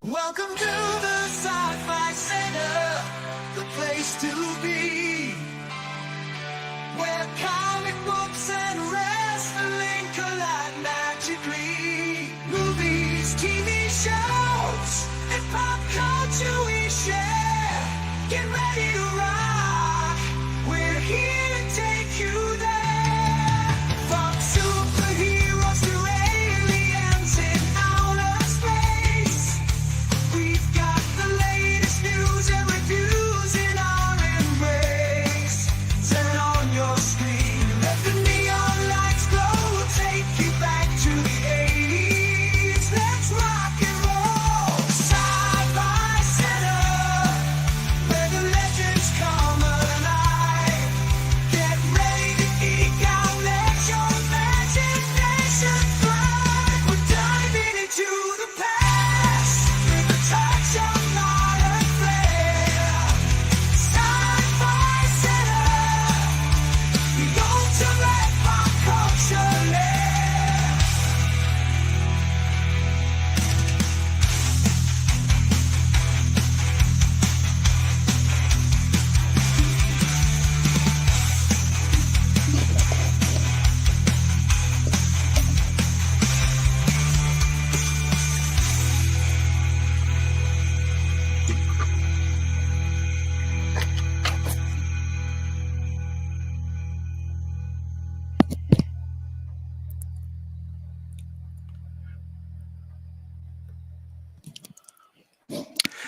Welcome to the Sci-Fi Center, the place to be, where comic books and wrestling collide magically. Movies, TV shows, and pop culture we share. Get ready to rock, we're here to take you there. From superheroes to aliens in outer space, we've got the latest news and reviews in our embrace. Turn on your screen, let the neon lights glow, take you back to the 80s. Let's rock and roll. Sci-Fi Center, where the legends come alive. Get ready to geek out, let your imagination fly. We're diving into the past with a touch of modern flair. Sci-Fi Center, the ultimate pop culture lair.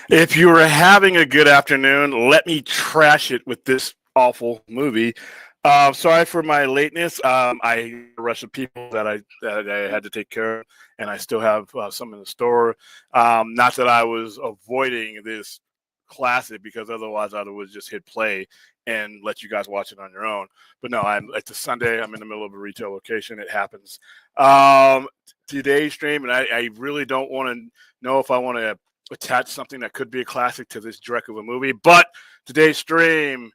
If you were having a good afternoon, let me trash it with this awful movie. Sorry for my lateness. I had a rush of people that I had to take care of, and I still have some in the store. Not that I was avoiding this classic, because otherwise I would just hit play and let you guys watch it on your own. But no, it's a Sunday. I'm in the middle of a retail location. It happens. Today's stream, and I really don't want to know if I want to attach something that could be a classic to this direct of a movie. But today's stream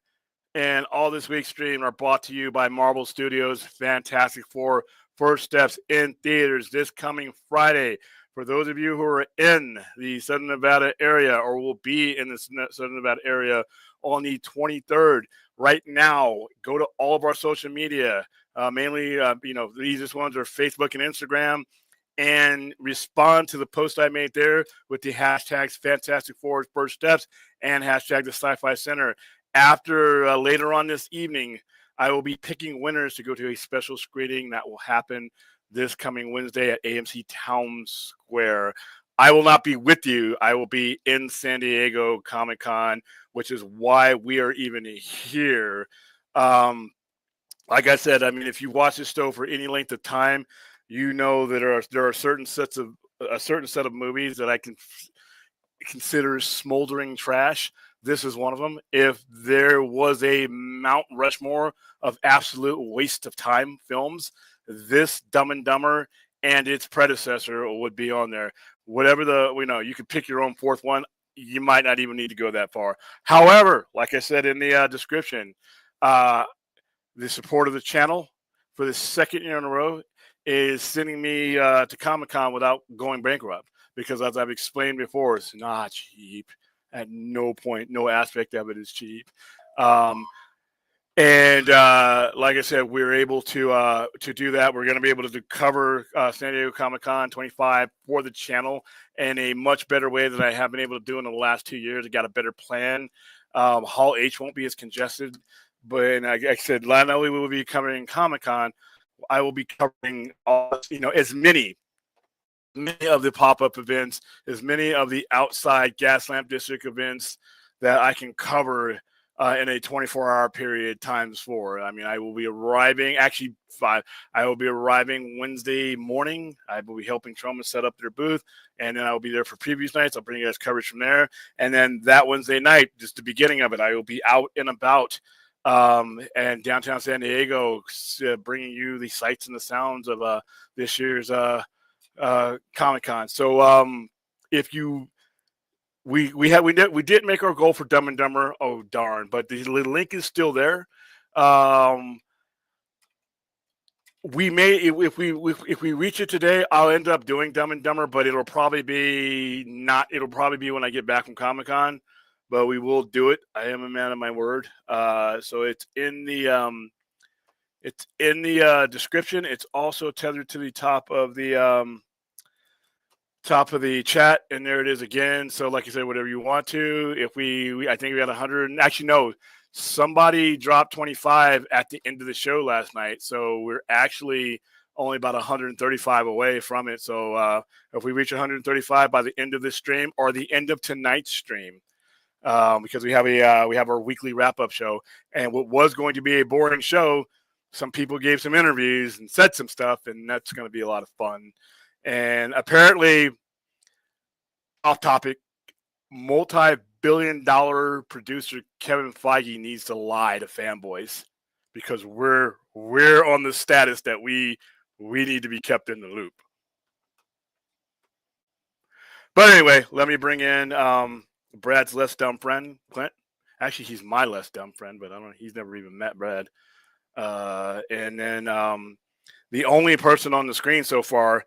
and all this week's stream are brought to you by Marvel Studios' Fantastic Four First Steps in theaters this coming Friday. For those of you who are in the Southern Nevada area or will be in the Southern Nevada area on the 23rd, right now, go to all of our social media. Mainly, the easiest ones are Facebook and Instagram, and respond to the post I made there with the hashtags Fantastic Four First Steps and hashtag the Sci-Fi Center. After later on this evening, I will be picking winners to go to a special screening that will happen this coming Wednesday at AMC Town Square. I will not be with you. I will be in San Diego Comic-Con, which is why we are even here. Like I said, I mean, if you watch this show for any length of time, you know that there are a certain set of movies that I can consider smoldering trash. This is one of them. If there was a Mount Rushmore of absolute waste of time films, this Dumb and Dumber and its predecessor would be on there. Whatever you could pick your own fourth one. You might not even need to go that far. However, like I said in the description, the support of the channel for the second year in a row is sending me to Comic-Con without going bankrupt, because as I've explained before, it's not cheap. At no point, no aspect of it is cheap. Like I said, we're able to do that. We're going to be able to cover San Diego Comic-Con 25 for the channel in a much better way than I have been able to do in the last 2 years. I got a better plan. Hall H won't be as congested, but like I said, not only will we be covering Comic-Con, I will be covering as many of the pop-up events, as many of the outside Gaslamp District events that I can cover in a 24-hour period times 4. I mean, I will be arriving, actually 5. I will be arriving Wednesday morning. I will be helping Troma set up their booth, and then I will be there for previews nights. I'll bring you guys coverage from there. And then that Wednesday night, just the beginning of it, I will be out and about and downtown San Diego, bringing you the sights and the sounds of this year's Comic-Con. So if you we did make our goal for Dumb and Dumber. Oh darn! But the link is still there. we may if we reach it today, I'll end up doing Dumb and Dumber, but it'll probably be not. It'll probably be when I get back from Comic-Con, but we will do it. I am a man of my word. So it's in the description. It's also tethered to the top of the chat, and there it is again. So like I said, whatever you want to. If we I think we had 100. Actually, no. Somebody dropped 25 at the end of the show last night, so we're actually only about 135 away from it. So if we reach 135 by the end of this stream or the end of tonight's stream, because we have our weekly wrap-up show, and what was going to be a boring show, some people gave some interviews and said some stuff, and that's going to be a lot of fun. And apparently, off topic, multi-billion-dollar producer Kevin Feige needs to lie to fanboys because we're on the status that we need to be kept in the loop. But anyway, let me bring in Brad's less dumb friend, Clint. Actually, he's my less dumb friend, but I don't know. He's never even met Brad. And then the only person on the screen so far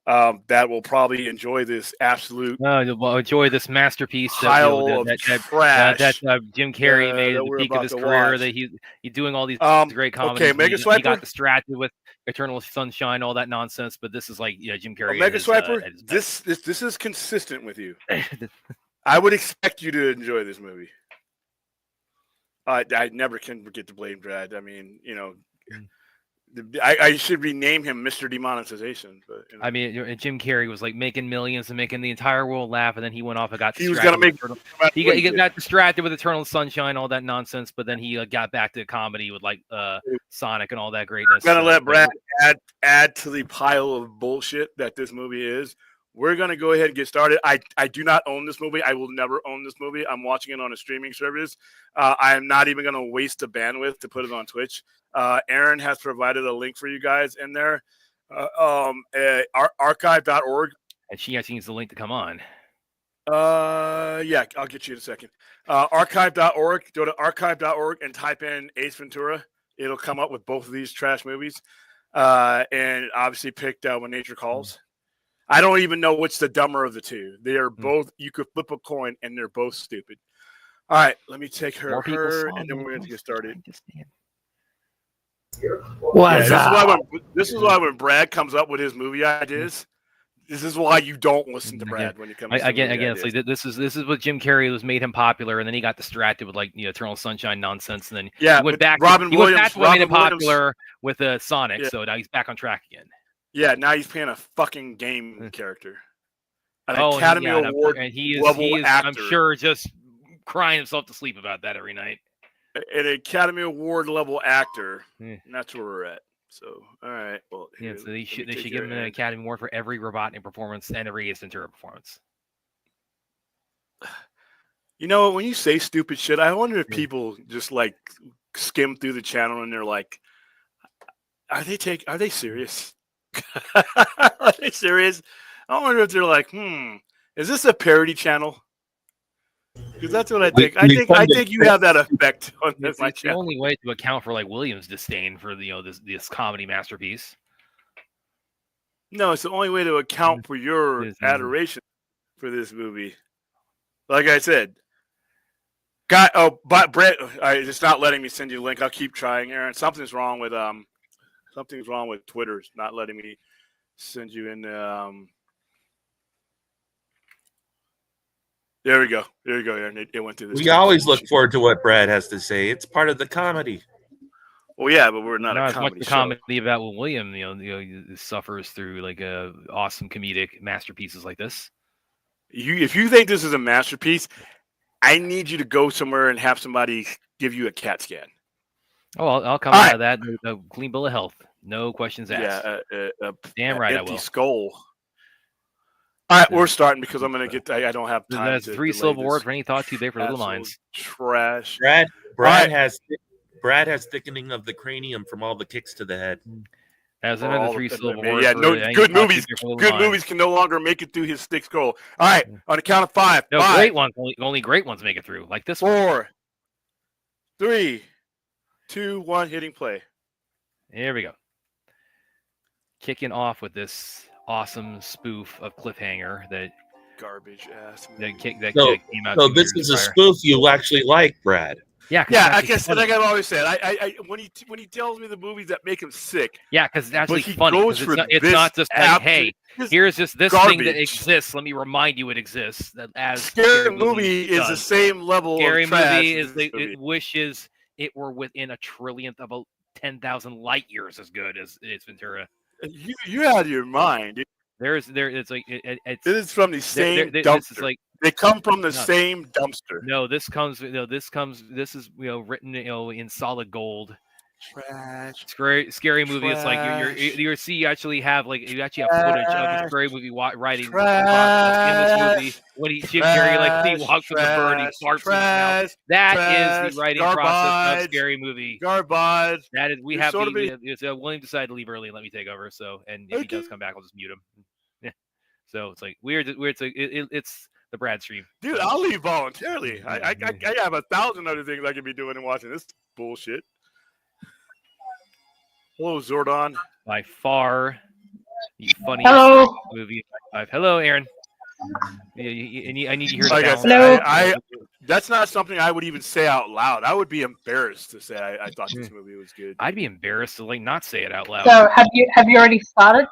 that will probably enjoy this absolute enjoy this masterpiece pile of trash that Jim Carrey made at the peak of his career. That he's doing all these great comedies. Okay, Mega Swiper. He got distracted with Eternal Sunshine, all that nonsense. But this is like Jim Carrey. Mega Swiper. This is consistent with you. I would expect you to enjoy this movie. I never can get to blame Brad. I mean, I should rename him Mr. Demonetization. But I mean, Jim Carrey was like making millions and making the entire world laugh, and then he went off and got distracted. He was gonna make. He got distracted with Eternal Sunshine, all that nonsense, but then he got back to comedy with like Sonic and all that greatness. I'm gonna let Brad add to the pile of bullshit that this movie is. We're going to go ahead and get started. I do not own this movie. I will never own this movie. I'm watching it on a streaming service. I am not even going to waste the bandwidth to put it on Twitch. Aaron has provided a link for you guys in there. Archive.org. And she actually needs the link to come on. Yeah, I'll get you in a second. Archive.org. Go to archive.org and type in Ace Ventura. It'll come up with both of these trash movies. And obviously picked When Nature Calls. I don't even know which the dumber of the two. They are both, you could flip a coin and they're both stupid. All right, let me take her and then we're going to get started. This is why when Brad comes up with his movie ideas, this is why you don't listen to Brad when you come. Again, it's like this is what Jim Carrey was made him popular, and then he got distracted with like Eternal Sunshine nonsense, and then he went back. Robin Williams made him popular with Sonic, so now he's back on track again. Yeah, now he's playing a fucking game character. An Academy Award level actor. I'm sure just crying himself to sleep about that every night. An Academy Award level actor. And that's where we're at. So, all right. Well, so they should give him an Academy Award for every Robotnik performance and every Ace Ventura performance. When you say stupid shit, I wonder if people just like skim through the channel and they're like, are they serious? Are they serious? I wonder if they're like, is this a parody channel? Because that's what I think. I think you have that effect on my channel. It's the only way to account for like Williams' disdain for this comedy masterpiece. No, it's the only way to account for your adoration for this movie. Like I said, but Brett, it's not letting me send you a link. I'll keep trying, Aaron. Something's wrong with Twitter. It's not letting me send you in. There we go, Aaron. It went through this. We always look forward to what Brad has to say. It's part of the comedy. Well, yeah, but we're not a comedy show. Comedy about Will William, suffers through like awesome comedic masterpieces like this. If you think this is a masterpiece, I need you to go somewhere and have somebody give you a CAT scan. Oh, I'll come out of that with a clean bill of health. No questions asked. Yeah, damn right I will. Skull. All right, we're starting because I'm going to get. I don't have time. That's a 3-syllable word for any thought too big for little minds. Trash. Brad has thickening of the cranium from all the kicks to the head. As another 3-syllable word. Yeah, good movies. Good movies can no longer make it through his thick skull. All right, on the count of 5. No, 5. Great ones. Only great ones make it through. Like this 4, one. 3, 2, 1. Hitting play. Here we go. kicking off with this awesome spoof of Cliffhanger that garbage ass. came out. So this is a spoof you actually like, Brad. Yeah, I guess like I've always said, I when he tells me the movies that make him sick. Yeah, because it's actually funny. It's not just like, hey, here's just this garbage thing that exists. Let me remind you it exists. That as scary movie is the same level. Scary of trash movie is it wishes it were within a trillionth of a 10,000 light years as good as it's Ventura. You out of your mind. It's like it is from the same dumpster. This is like, they come from the same dumpster. No, this is written in solid gold. Trash. Scary movie. It's like you actually have footage of the scary movie writing in this movie when Jim Carrey he walks with the bird, he farts in his mouth. That is the writing process of Scary Movie. Garbage. That is William decided to leave early and let me take over. So, and if he does come back, I'll just mute him. Yeah. So it's like weird. It's the Brad stream. Dude, I'll leave voluntarily. I have 1,000 other things I could be doing and watching this bullshit. Hello, Zordon. By far, the funniest movie I've. Hello, Aaron. I need to hear the that's not something I would even say out loud. I would be embarrassed to say I thought this movie was good. I'd be embarrassed to not say it out loud. So have you already started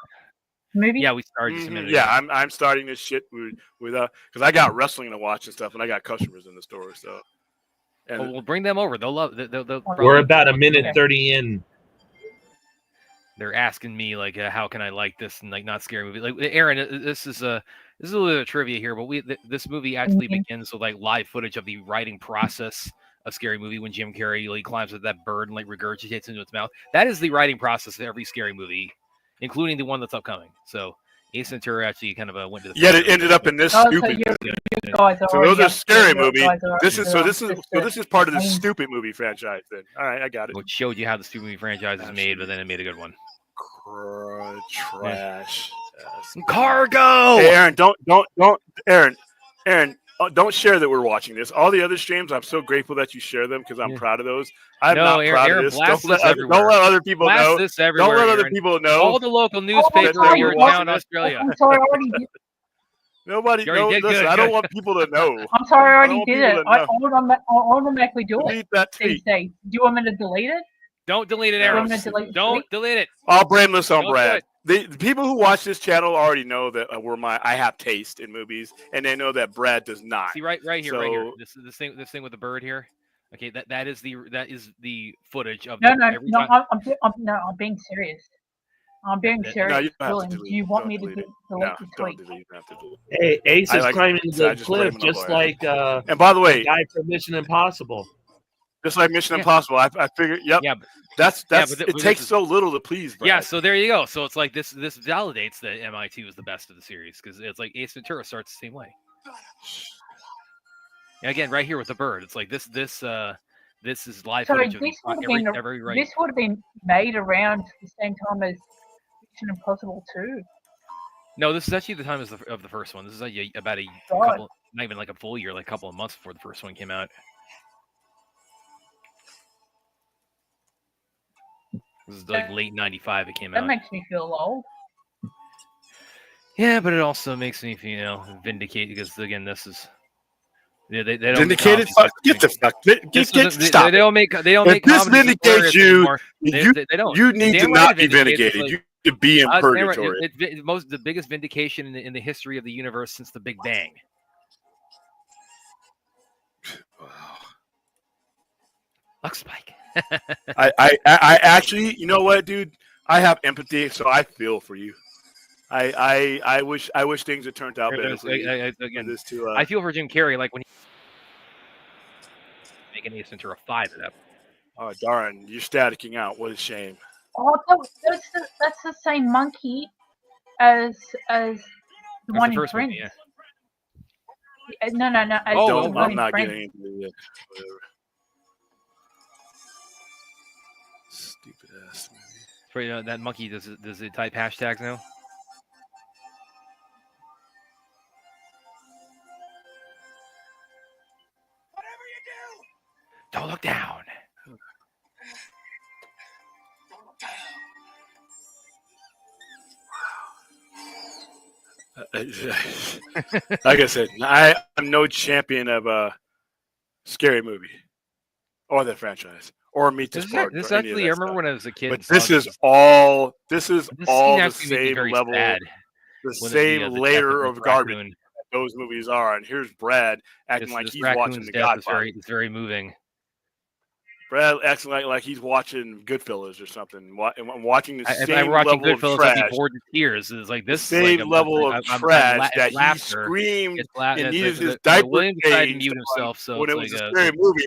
the movie? Yeah, we started just a minute ago. Yeah, I'm starting this shit with because I got wrestling to watch and stuff, and I got customers in the store. So, and we'll bring them over. They'll love. They'll We're about a minute 30 in. They're asking me how can I like this and not scary movie? Like Aaron, this is a little bit of trivia here, but this movie actually begins with live footage of the writing process of Scary Movie when Jim Carrey climbs with that bird and regurgitates into its mouth. That is the writing process of every scary movie, including the one that's upcoming. So Ace Ventura actually kind of went to the it ended up in this stupid. So those are scary movie. This is part of the stupid movie franchise. Then all right, I got it. Which showed you how the stupid movie franchise is made, but then it made a good one. Trash. Cargo. Hey, Aaron, don't Aaron, don't share that we're watching this. All the other streams, I'm so grateful that you share them because I'm proud of those. I'm not proud of this. Don't let other people know. Don't let other people know. All the local newspapers here in town, Australia. I'm sorry, I already did. Nobody knows. Listen, I don't want people to know. I'm sorry, I already did it. I automatically do it. Delete that tweet. Do you want me to delete it? Don't delete it, Aaron. Don't delete it. I'll brainless on Brad. The people who watch this channel already know that I have taste in movies, and they know that Brad does not. See right here, right here. This thing with the bird here. Okay, that is the footage of. I'm being serious. I'm being serious. Do you want me to delete the tweet? Hey, Ace is climbing the cliff just like. And by the way, guy from Mission Impossible. Just like Mission Impossible, I figured. Yep. Yeah, that's. It takes so little to please. Brad. Yeah, so there you go. So it's like this validates that MI2 is the best of the series because it's like Ace Ventura starts the same way. And again, right here with the bird, it's like this is live footage of every right. This would have been made around the same time as Mission Impossible 2. No, this is actually the time of the first one. This is about a couple, not even a full year, a couple of months before the first one came out. This is late '95. It came out. That makes me feel old. Yeah, but it also makes me feel vindicate because again, this is they don't vindicated. Get the fuck. Stop. They don't make. If this vindicates you, they don't. You need to not be vindicated. You need to be in purgatory. The biggest vindication in the history of the universe since the Big Bang. Wow. Luck Spike. I actually, you know what, dude? I have empathy, so I feel for you. I wish things had turned out better. I feel for Jim Carrey, when he making Ace Ventura 5 of that. Oh darn, you're staticking out. What a shame. Oh, that's the same monkey as the one in Friends. Yeah. No. I'm not getting into it. Whatever. Stupid ass movie. For that monkey, does it type hashtags now? Whatever you do, don't look down. Don't look down. like I said, I'm no champion of a scary movie or the franchise or Meet the Spark. This or actually, I remember when I was a kid. But this is all the same level, sad the same layer of garbage those movies are. And here's Brad acting like he's watching The Godfather. It's very moving. Brad acting like he's watching Goodfellas or something. Watching the same watching level Goodfellas, of trash. I'd be bored to tears. It's like this same level of trash that he screamed and needed his diaper William decided to mute himself. So when it was a scary movie.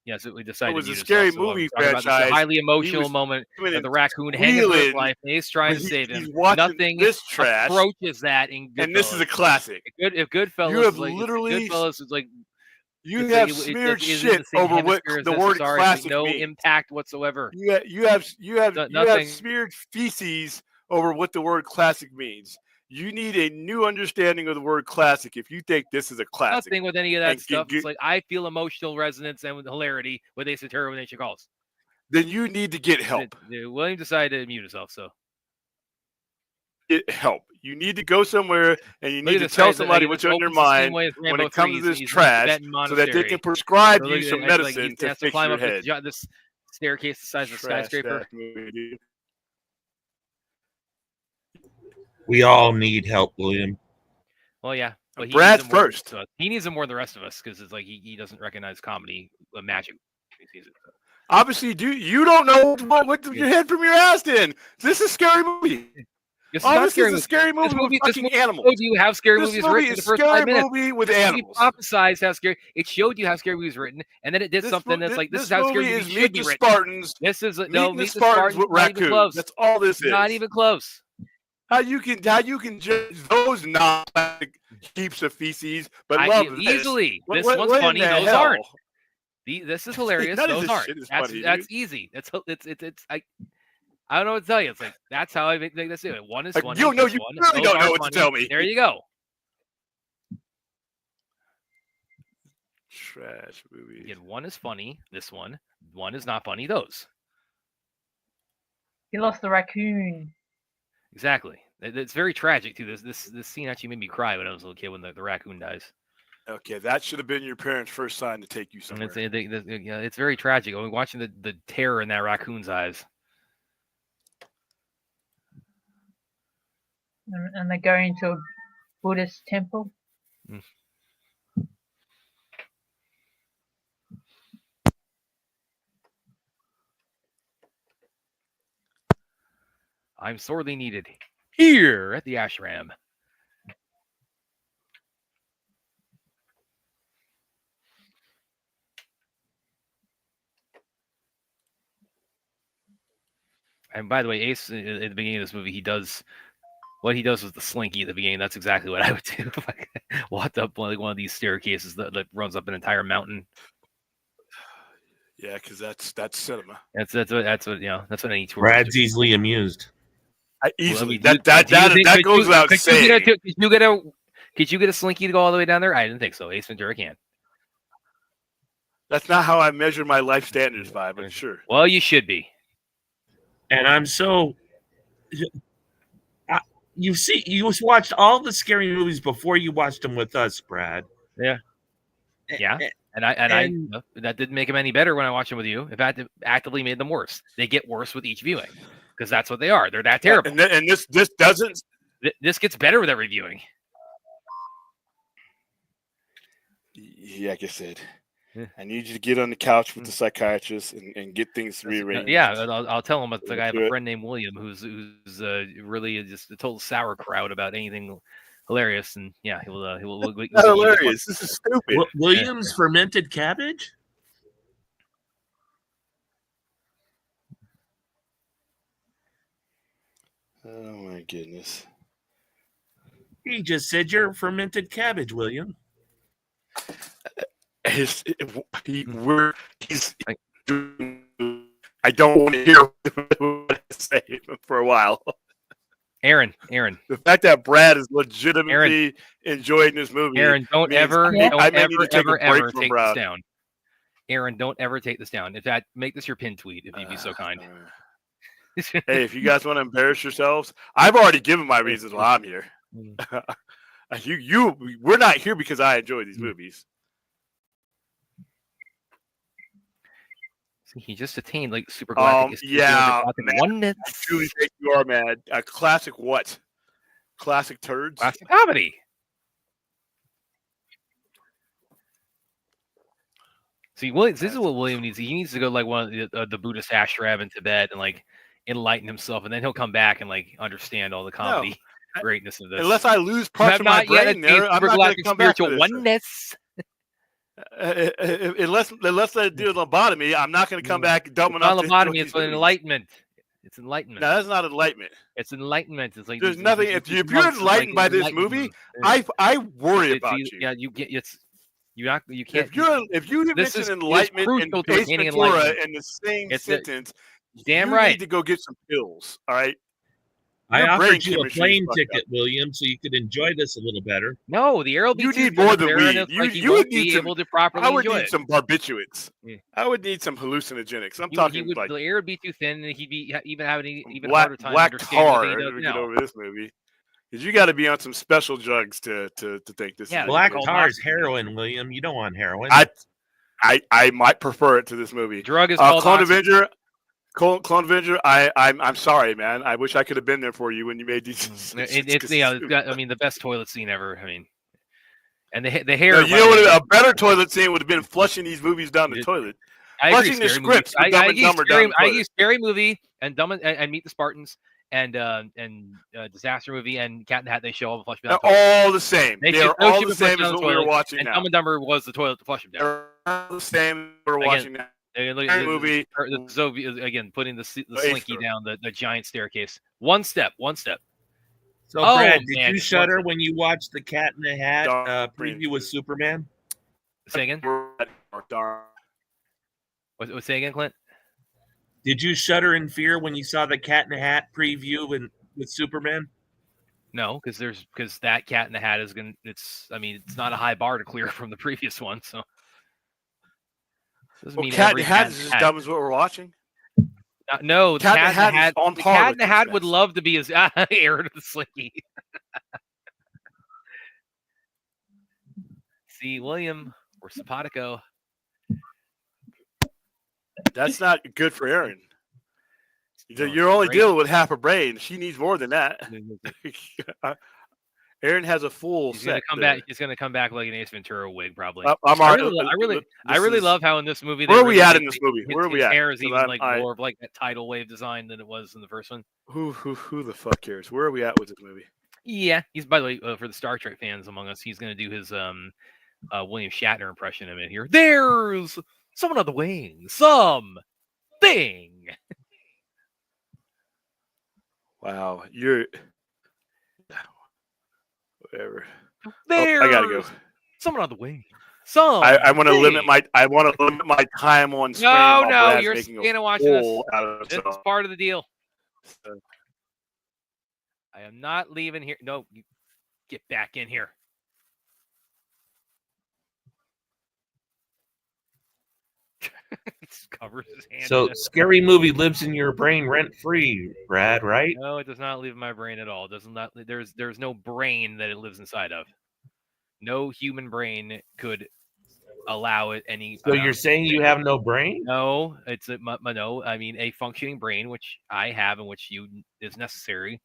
Yes, we decided. It was a scary movie franchise. A highly emotional moment of the raccoon hanging for his life. He's trying to save him. Nothing approaches that in Goodfellas. And this is a classic. If Goodfellas, you have literally Goodfellas is like. You have smeared shit over what the word classic no means. Impact whatsoever. You have smeared feces over what the word classic means. You need a new understanding of the word classic if you think this is a classic. Nothing with any of that stuff. It's like I feel emotional resonance and with hilarity with Ace Ventura when she calls. Then you need to get help. William decided to mute himself, so get help. You need to go somewhere and you need to tell somebody what's on your mind when it comes to this trash so that they can prescribe you some medicine to fix your head. This staircase the size of a skyscraper. We all need help, William. Well, yeah. But Brad's first. He needs it more than the rest of us because it's like he doesn't recognize comedy magic. Obviously, you don't know what your head from your ass in. This is a scary movie. This is not scary. This is a scary movie with fucking animals. Showed you how scary movies written in the first 5 minutes. Movie with animals. Prophesized how scary. It showed you how scary movies written, and then it did something that's like this is how scary movies should be written. Spartans. This is Meet the Spartans with raccoons. That's all this is. Not even close. How you can judge those non-classic heaps of feces, but love easily. This one's funny. Those aren't. This is hilarious. Those aren't. That's easy. It's I don't know what to tell you. It's like that's how I make this. One is funny. You really don't know what to tell me. There you go. Trash movie. Again, one is funny. This one is not funny. Those. He lost the raccoon. Exactly. It's very tragic too. This scene actually made me cry when I was a little kid when the raccoon dies. Okay, that should have been your parents' first sign to take you somewhere. It's very tragic. When watching the terror in that raccoon's eyes. And they're going to a Buddhist temple. I'm sorely needed here at the ashram. And by the way, Ace, at the beginning of this movie, what he does with the slinky at the beginning. That's exactly what I would do if I walked up one of these staircases that runs up an entire mountain. Yeah, because that's cinema. That's what any tour. Brad's easily amused. That goes without saying. Could you get a slinky to go all the way down there? I didn't think so. Ace Ventura can. That's not how I measure my life standards by, but sure. Well, you should be. And I'm so. You watched all the scary movies before you watched them with us, Brad. Yeah. Yeah. And I that didn't make them any better when I watched them with you. In fact, it actively made them worse. They get worse with each viewing because that's what they are. They're that terrible. And this doesn't. This gets better with every viewing. Yeah, like I said, I need you to get on the couch with the psychiatrist and get things rearranged. Yeah, I'll tell him. I have a friend named William who's really just a total sauerkraut about anything hilarious, and yeah, he'll not hilarious. This is stupid. William's fermented cabbage. Oh my goodness! He just said you're fermented cabbage, William. I don't want to hear what I say for a while. Aaron. The fact that Brad is legitimately enjoying this movie. Aaron, don't ever take this down. Aaron, don't ever take this down. In fact, make this your pin tweet if you'd be so kind. Hey, if you guys want to embarrass yourselves, I've already given my reasons why I'm here. We're not here because I enjoy these movies. He just attained like super galactic. Oneness. I truly think you are mad. A classic what? Classic turds. Classic comedy. See, this is what William needs. He needs to go like one of the Buddhist ashram in Tibet and like enlighten himself, and then he'll come back and like understand all the comedy greatness of this. Unless I lose parts of my brain there, I'm not going to come back to this. Oneness. Unless they do lobotomy, I'm not going to come back dumb enough. It's not lobotomy. It's enlightenment. It's enlightenment. No, that's not enlightenment. It's enlightenment. It's like there's nothing. If you're enlightened by this movie, I worry about you. Yeah, you get it's. You can't. If you mention enlightenment and Ace Ventura in the same sentence, damn you right. need to go get some pills. All right. I offered you a plane ticket, William, so you could enjoy this a little better. No, the air will be. You need more than weed. You would be able to properly. I would need some barbiturates. Yeah. I would need some hallucinogenics. I'm talking like the air would be too thin, and he'd be even having even harder time black understanding tar to get over this movie. Because you got to be on some special drugs to think this. Yeah, black tar is heroin, William. You don't want heroin. I might prefer it to this movie. Drug is called Clone Avenger. Clone Avenger. I'm sorry, man. I wish I could have been there for you when you made these. It's got, I mean, the best toilet scene ever. I mean, and the hair. No, you know what? A better toilet scene would have been flushing these movies down the toilet. Flushing the scripts. I use Scary Movie and and Meet the Spartans. And Disaster Movie and Cat in the Hat, they show all the flush down. All the same. They're all the same as what we were watching now. And Dumb and Dumber was the toilet to flush them down. They're all the same we're watching now. Movie. Again, putting the slinky down the giant staircase. One step. So, Brad, did you shudder when you watched the Cat in the Hat preview with Superman? Say again? Say again, Clint? Did you shudder in fear when you saw the Cat in the Hat preview with Superman? No, because that Cat in the Hat is gonna. It's not a high bar to clear from the previous one. So, Cat in the Hat is as dumb as what we're watching. No, Cat in the Hat on par. Cat in the Hat would love to be as Aaron the Slinky. See, William or Simpatico. That's not good for Erin. You're only dealing with half a brain. She needs more than that. Erin has a full set. He's going to come back like an Ace Ventura wig, probably. I really love how in this movie. Where are we at in this movie? Where are we his at? Hair is even more of like that tidal wave design than it was in the first one. Who the fuck cares? Where are we at with this movie? Yeah, he's by the way for the Star Trek fans among us, he's going to do his William Shatner impression of it here. There's someone on the wing. Something. Wow, you're whatever. There's I gotta go. Someone on the wing. I want to limit my time on screen. No, you're staying and watching this. It's part of the deal. So. I am not leaving here. No, you get back in here. Covers his hand. So, Scary Movie lives in your brain rent free, Brad, right? No, it does not leave my brain at all. It does not. There's no brain that it lives inside of. No human brain could allow it any. So you're saying you have no brain? No, it's no. I mean, a functioning brain, which I have, and which is necessary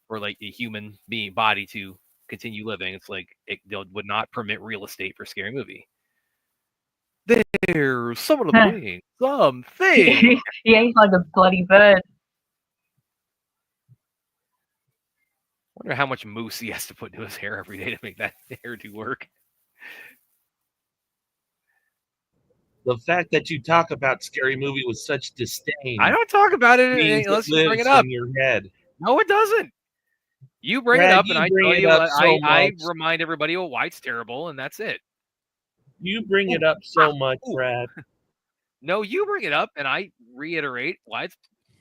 for like a human body to continue living. It's like it would not permit real estate for Scary Movie. There's someone on the wing. Something. Yeah, he's like a bloody bird. Wonder how much mousse he has to put into his hair every day to make that hairdo work. The fact that you talk about Scary Movie with such disdain. I don't talk about it unless you bring it up. In your head. No, it doesn't. You bring it up, and I tell you, I remind everybody why it's terrible, and that's it. You bring it up so much, Brad. No, you bring it up, and I reiterate why it's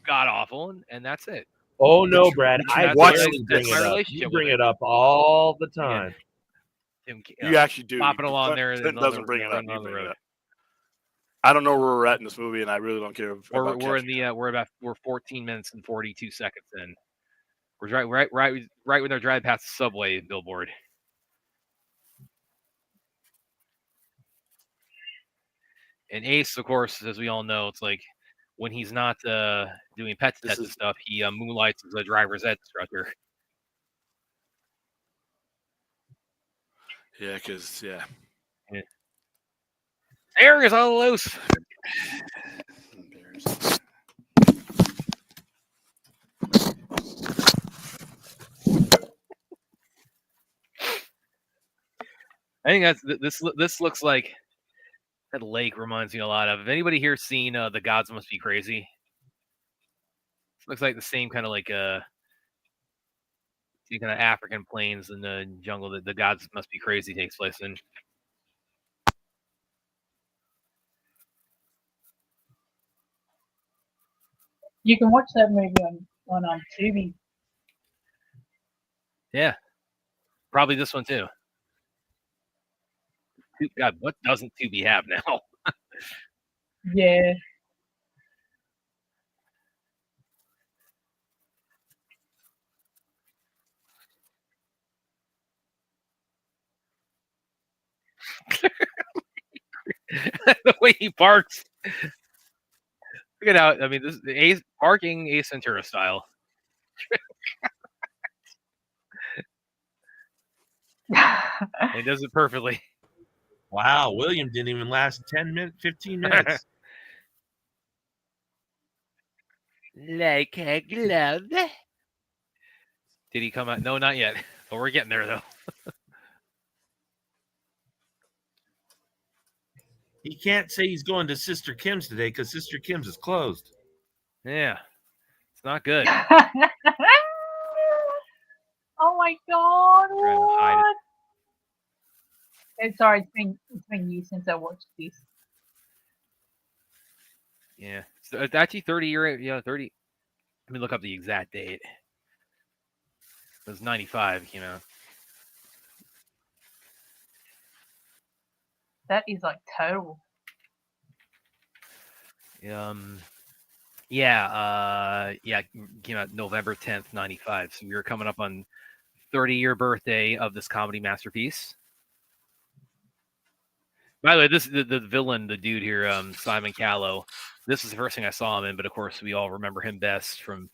god awful, and that's it. Oh no, Brad! I bring it up. You bring it up all the time. Yeah. You actually do. Popping along there, and doesn't bring it up. On the road. I don't know where we're at in this movie, and I really don't care. We're 14 minutes and 42 seconds in. We're right when they're driving past the subway billboard. And Ace, of course, as we all know, it's like when he's not doing pet detective stuff, he moonlights as a driver's ed instructor. Yeah, because Air is all loose. I think this looks like that lake reminds me a lot of. If anybody here seen The Gods Must Be Crazy? It looks like the same kind of like kind of African plains in the jungle that The Gods Must Be Crazy takes place in. You can watch that movie on Tubi. Yeah, probably this one too. God, what doesn't Tubi have now? Yeah. The way he parks. Look at how, I mean, this is parking Ace Ventura style. He does it perfectly. Wow, William didn't even last 15 minutes. Like a glove. Did he come out? No, not yet. But we're getting there, though. He can't say he's going to Sister Kim's today because Sister Kim's is closed. Yeah. It's not good. Oh my god! What? Sorry, it's been years since I watched this. Yeah, so it's actually 30-year. Yeah, 30. Let me look up the exact date. It was 95. You know. That is like total. Yeah, came out November 10th, 95. So we were coming up on 30-year birthday of this comedy masterpiece. By the way, this the villain, the dude here, Simon Callow. This is the first thing I saw him in, but of course we all remember him best from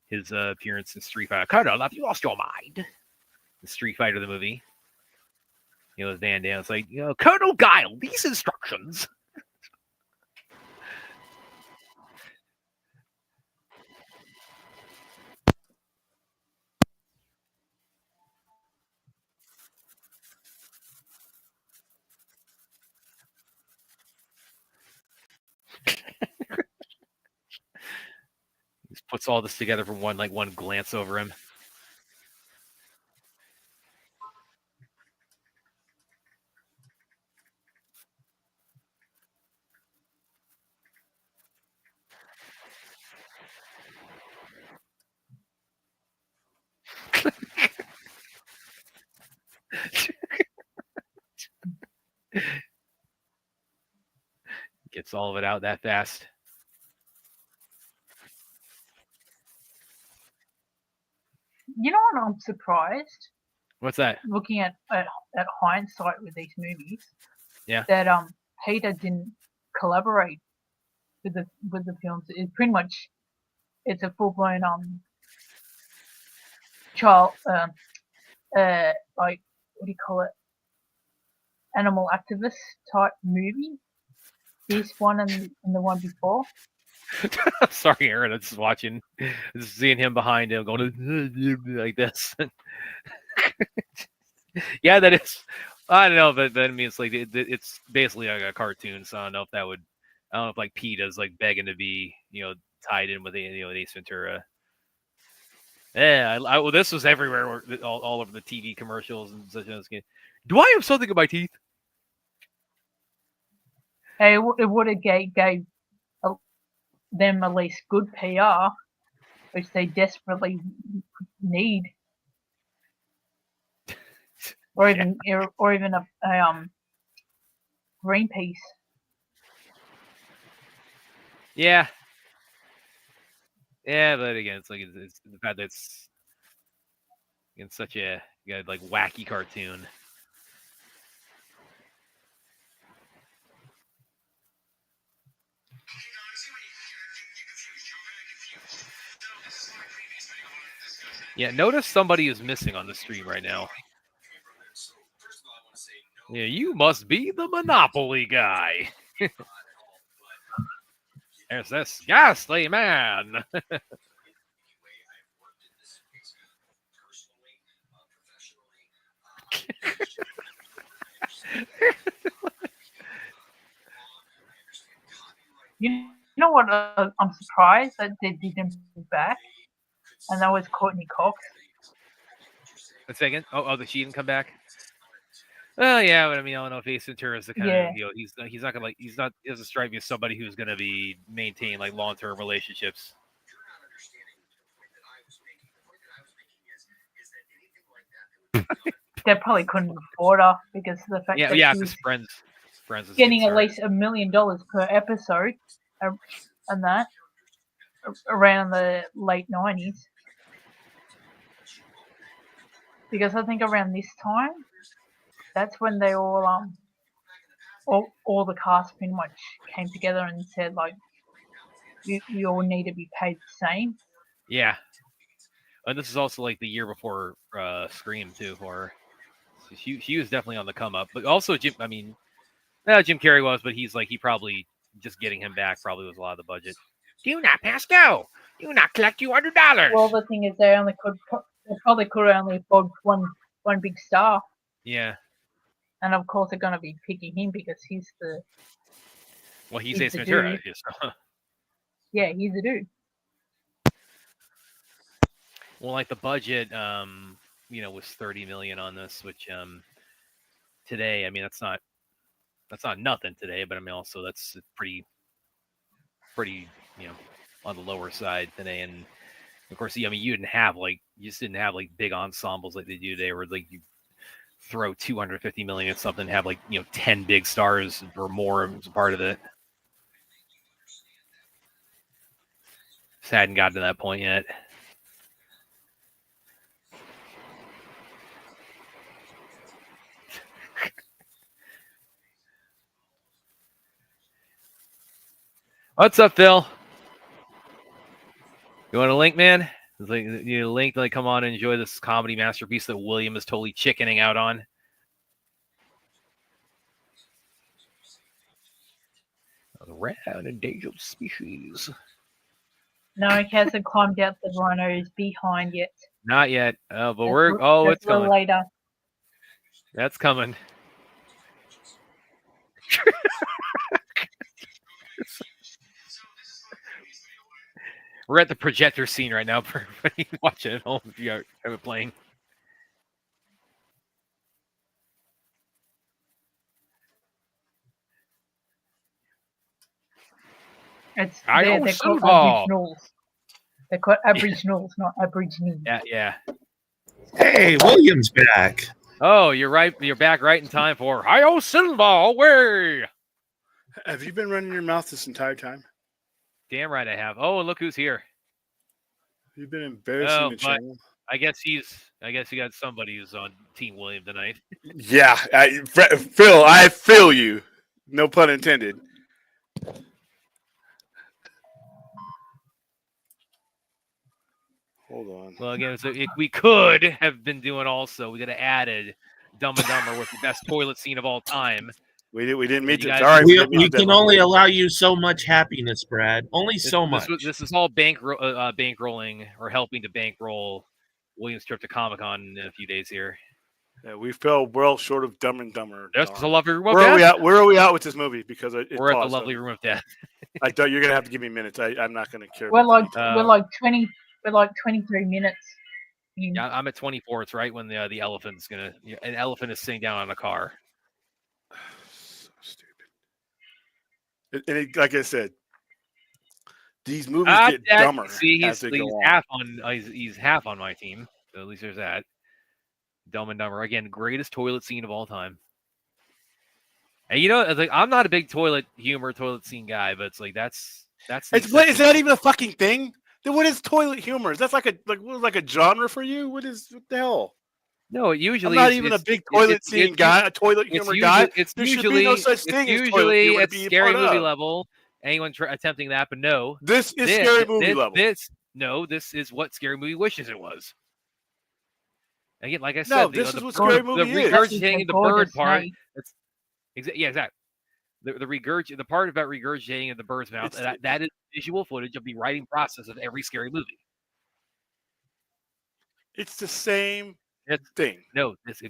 his appearance in Street Fighter. Colonel, have you lost your mind? The Street Fighter, the movie. You know, his Van Damme. It's like, Colonel Guile, these instructions. He puts all this together from one glance over him. Gets all of it out that fast. You know what? I'm surprised. What's that? Looking at hindsight with these movies, yeah, that Peter didn't collaborate with the films. It's pretty much it's a full blown child like what do you call it? Animal activist type movie. This one and the one before. Sorry, Aaron. I'm just watching, just seeing him behind him going like this. Yeah, that is. I don't know, but I mean, it's like it's basically like a cartoon. So I don't know if that would. I don't know if like PETA's like begging to be tied in with Ace Ventura. Yeah, well, this was everywhere, all over the TV commercials and such. Do I have something in my teeth? Hey, it would have gave them at least good PR, which they desperately need, or even a Greenpeace. Yeah, but again, it's like it's the fact that in such a like wacky cartoon. Yeah, notice somebody is missing on the stream right now. Yeah, you must be the Monopoly guy. There's this ghastly man. You know what? I'm surprised that they didn't pull back, and that was Courtney Cox. A second. Oh, the she didn't come back. Well, yeah, but I mean, I don't know if Ace Ventura is the kind of, you know, he's not gonna he doesn't strike me as somebody who's gonna be maintain like long-term relationships. They probably couldn't afford her because of the fact that she was friends getting at least $1 million per episode, and that around the late 90s. Because I think around this time, that's when they all the cast pretty much came together and said, like, you all need to be paid the same. Yeah. And this is also like the year before Scream too, or she was definitely on the come up. But also Jim Carrey was, but he probably just getting him back probably was a lot of the budget. Do not pass go. Do not collect $200. Well, the thing is, they probably could only afford one big star. Yeah. And of course, they're going to be picking him because he's the. Well, he's Ace Ventura. Yeah, he's the dude. Well, like the budget, was $30 million on this, which today, I mean, that's not nothing today, but I mean, also that's pretty, on the lower side today. And of course, I mean, you just didn't have like big ensembles like they do today, where like you throw $250 million at something, have 10 big stars or more as a part of it. Just hadn't gotten to that point yet. What's up, Phil? You want a link, man? You need a link to come on and enjoy this comedy masterpiece that William is totally chickening out on. A rare and endangered species. No, he hasn't climbed out the rhino's behind yet. Not yet. But it's coming later. That's coming. We're at the projector scene right now for everybody watching at home if you have it playing. They're called Aboriginals. They're called Aboriginals, not Aborigines. Yeah. Hey, William's back. Oh, you're right. You're back right in time for Hi-Yo Silva. Way. Have you been running your mouth this entire time? Damn right I have. Oh, and look who's here. You've been embarrassing the channel. I guess you got somebody who's on Team William tonight. Yeah, Phil, I feel you. No pun intended. Hold on. Well, again, we could have been doing also. We could have added Dumb and Dumber with the best toilet scene of all time. We didn't meet it. All right, we can only allow you so much happiness, Brad. Only so much. This is all bankrolling or helping to bankroll William's trip to Comic-Con in a few days here. Yeah, we fell well short of Dumb and Dumber. That's the lovely room of death. Where are we at with this movie? Because we're at the lovely room of death. I thought you're gonna have to give me minutes. I'm not gonna care. We're like 20. We're like 23 minutes. Yeah, I'm at 24. It's right when the elephant's an elephant is sitting down on a car. So stupid. And like I said, these movies get dumber. See, he's half on my team. So at least there's that. Dumb and Dumber again, greatest toilet scene of all time. And I'm not a big toilet scene guy, but it's like that's. Is that even a fucking thing? Then what is toilet humor? Is that like a genre for you? What the hell? No, usually I'm not even a big toilet scene guy, a toilet humor guy. It's there usually should be no such thing as toilet humor to at be scary part movie of. level. Anyone attempting that, but no. This is scary movie level. This is what Scary Movie wishes it was. Again, like I said, no, this is what scary movie is. The regurgitating the bird part. Exactly. The part about regurgitating in the bird's mouth. That is visual footage of the writing process of every scary movie. It's the same thing. No, this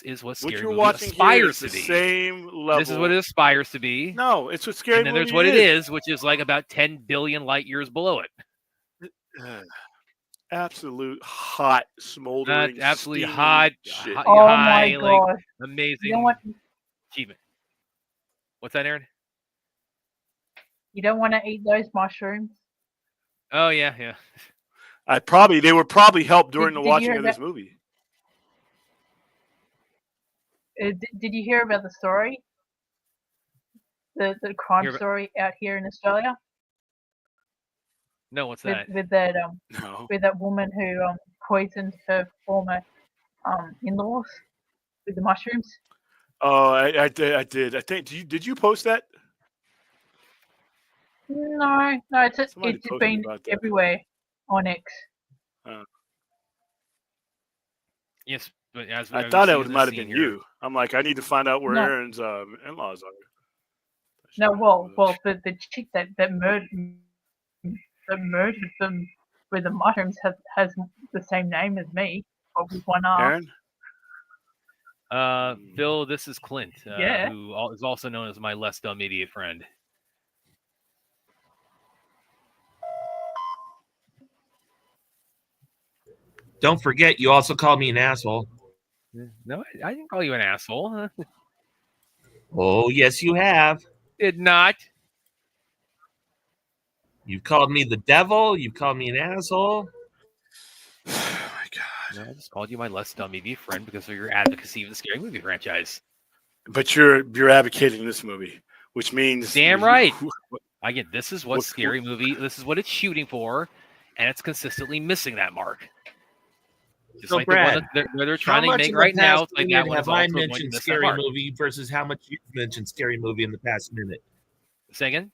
is what scary you're movie watching aspires here is to be. The same level. This is what it aspires to be. No, it's what scary movie is. And then there's what it is, which is like about 10 billion light years below it. Absolute hot, smoldering, absolutely hot, shit. Oh high, my god! Like, amazing You know what? achievement. What's that, Aaron? You don't want to eat those mushrooms. Oh yeah. They would probably help during the watching of this movie. Did you hear about the story? The crime story out here in Australia? No, what's that? With that woman who poisoned her former in-laws with the mushrooms. Oh, I did. I think did you post that? No, it's been everywhere on X. Yes, but as I thought it might have been you. I'm like, I need to find out where Aaron's in-laws are. No, well, the chick that murdered them with the mushrooms has the same name as me, but with one arm. Aaron? Phil, this is Clint, yeah. who is also known as my less dumb idiot friend. Don't forget, you also called me an asshole. No, I didn't call you an asshole. Oh, yes, you have. Did not. You've called me the devil. You've called me an asshole. Oh my god! No, I just called you my less dumb idiot friend because of your advocacy of the scary movie franchise. But you're advocating this movie, which means damn right. Again, this is what scary movie. This is what it's shooting for, and it's consistently missing that mark. Just so, like Brad, they're trying to make right now. It's like that one have I mentioned scary movie versus how much you've mentioned scary movie in the past minute? Say again.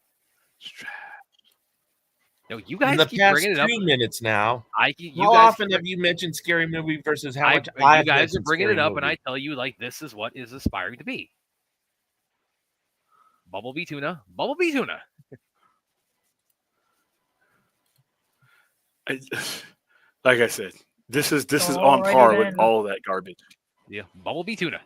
No, you guys in the keep past bringing it up. 2 minutes now. How often have you mentioned scary movie versus how much you guys are bringing it up, and I tell you like this is what is aspiring to be. Bumblebee tuna. Like I said, this is on par with all of that garbage. Yeah, Bumblebee tuna.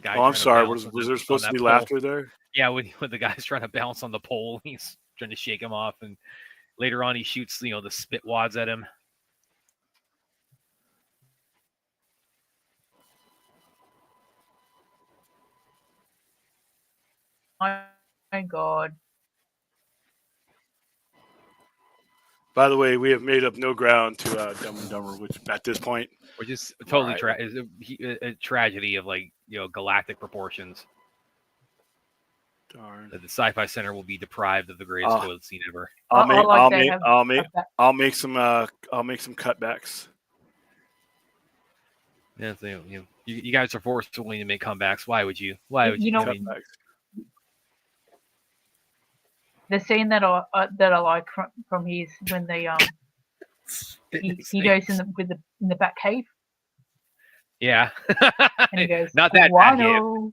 I'm sorry. Was there supposed to be laughter there? Yeah, when the guy's trying to bounce on the pole, he's trying to shake him off, and later on he shoots the spit wads at him. Oh my god. By the way, we have made up no ground to Dumb and Dumber, which at this point, which is totally a tragedy of galactic proportions. Darn. That the Sci-Fi Center will be deprived of the greatest toilet scene ever. I'll make some cutbacks. Yeah, so, you guys are forcefully to make comebacks. Why would you? Why would you? Cutbacks. The scene that I like from his when they he goes in the back cave. Yeah. And he goes, not that Wano.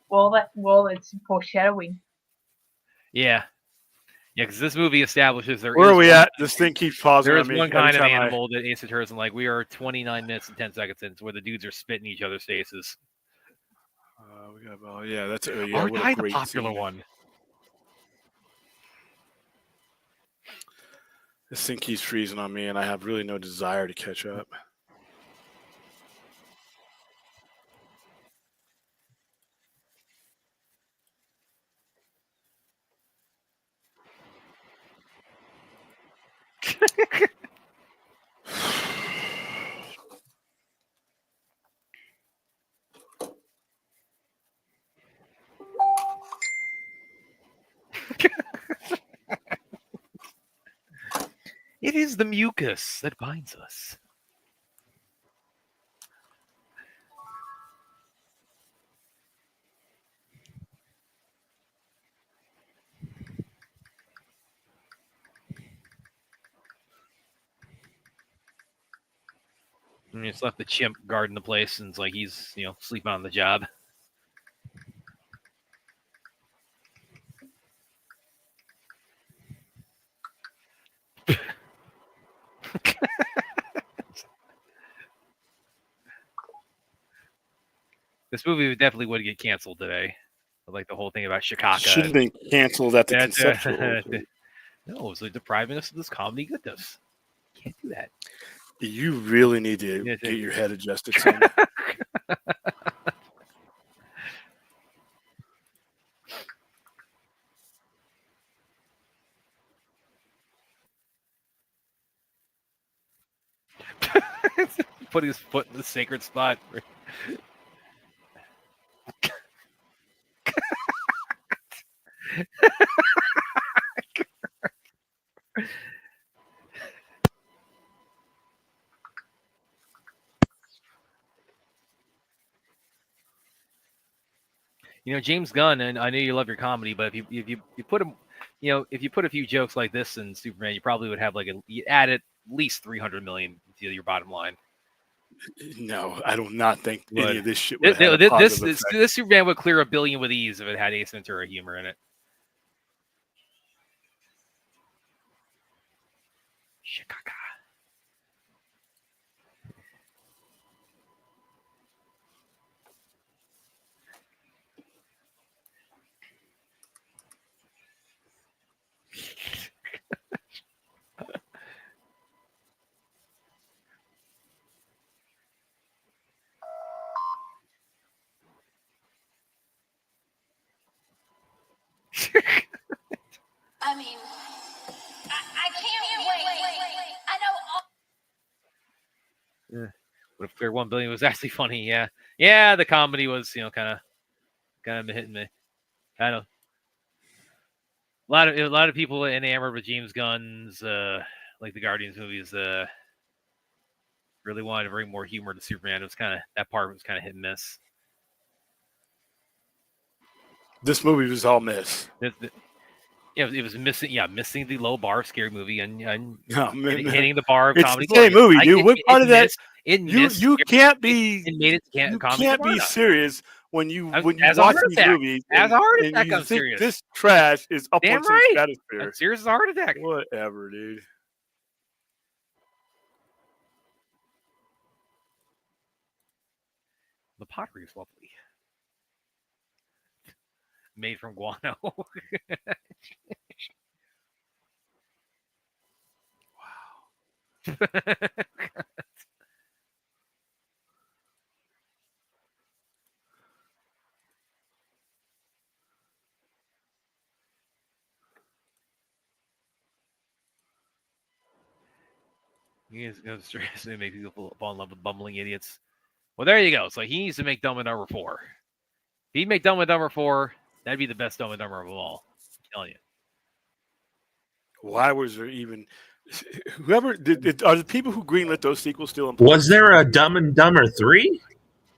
Well, it's foreshadowing. Yeah. Yeah, because this movie establishes where are we at? This thing keeps pausing. There's one kind of animal that Ace Attorney, like we are 29 minutes and 10 seconds in, where the dudes are spitting each other's faces. That's what a great popular one. This thing keeps freezing on me, and I have really no desire to catch up. It is the mucus that binds us. And just left the chimp guarding the place, and it's like he's, sleeping on the job. This movie definitely would get canceled today. Like the whole thing about Chicago. Should have been canceled at the conceptual. No, it's like depriving us of this comedy goodness. Can't do that. You really need to get your head adjusted, son. Put his foot in the sacred spot. James Gunn, and I know you love your comedy, but if you put him, if you put a few jokes like this in Superman, you probably would have you add at least $300 million to your bottom line. No, I do not think any of this shit would have a positive effect. This Superman would clear $1 billion with ease if it had Ace Ventura humor in it. Chicago. I mean, I can't wait. I know all. Yeah. Would have cleared $1 billion was actually funny. Yeah. Yeah. The comedy was, kind of hitting me. I know. A lot of people enamored with James Gunn's, like the Guardians movies, really wanted to bring more humor to Superman. It was that part was kind of hit and miss. This movie was all miss. It was missing. Yeah, missing the low bar scary movie and hitting the bar of it's comedy. It's the same movie, dude. What part of that? You can't be. It made it you can't be serious when you watch these movies. As a heart attack, you I'm think serious. This trash is up Damn on some right. stratosphere. I'm serious as a heart attack. Whatever, dude. The pottery is lovely. Made from guano. Wow. He is going to make people fall in love with bumbling idiots. Well, there you go. So he needs to make Dumb and Dumber 4. If he'd make Dumb and Dumber 4, that'd be the best Dumb and Dumber of all. I'm telling you. Why was there even whoever did? Are the people who greenlit those sequels still employed? Was there a Dumb and Dumber 3?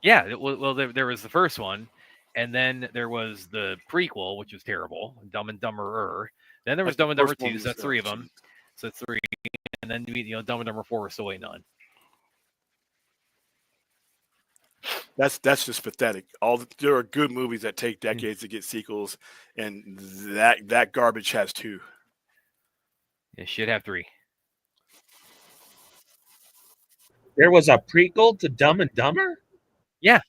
Yeah. There was the first one, and then there was the prequel, which was terrible, Dumb and Dumberer. Then there was Dumb and Dumber 2. So that's 3 of them. So that's 3. And then Dumb and Dumber 4 we're still waiting on. That's just pathetic. There are good movies that take decades to get sequels, and that garbage has 2. It should have 3. There was a prequel to Dumb and Dumber? Yeah.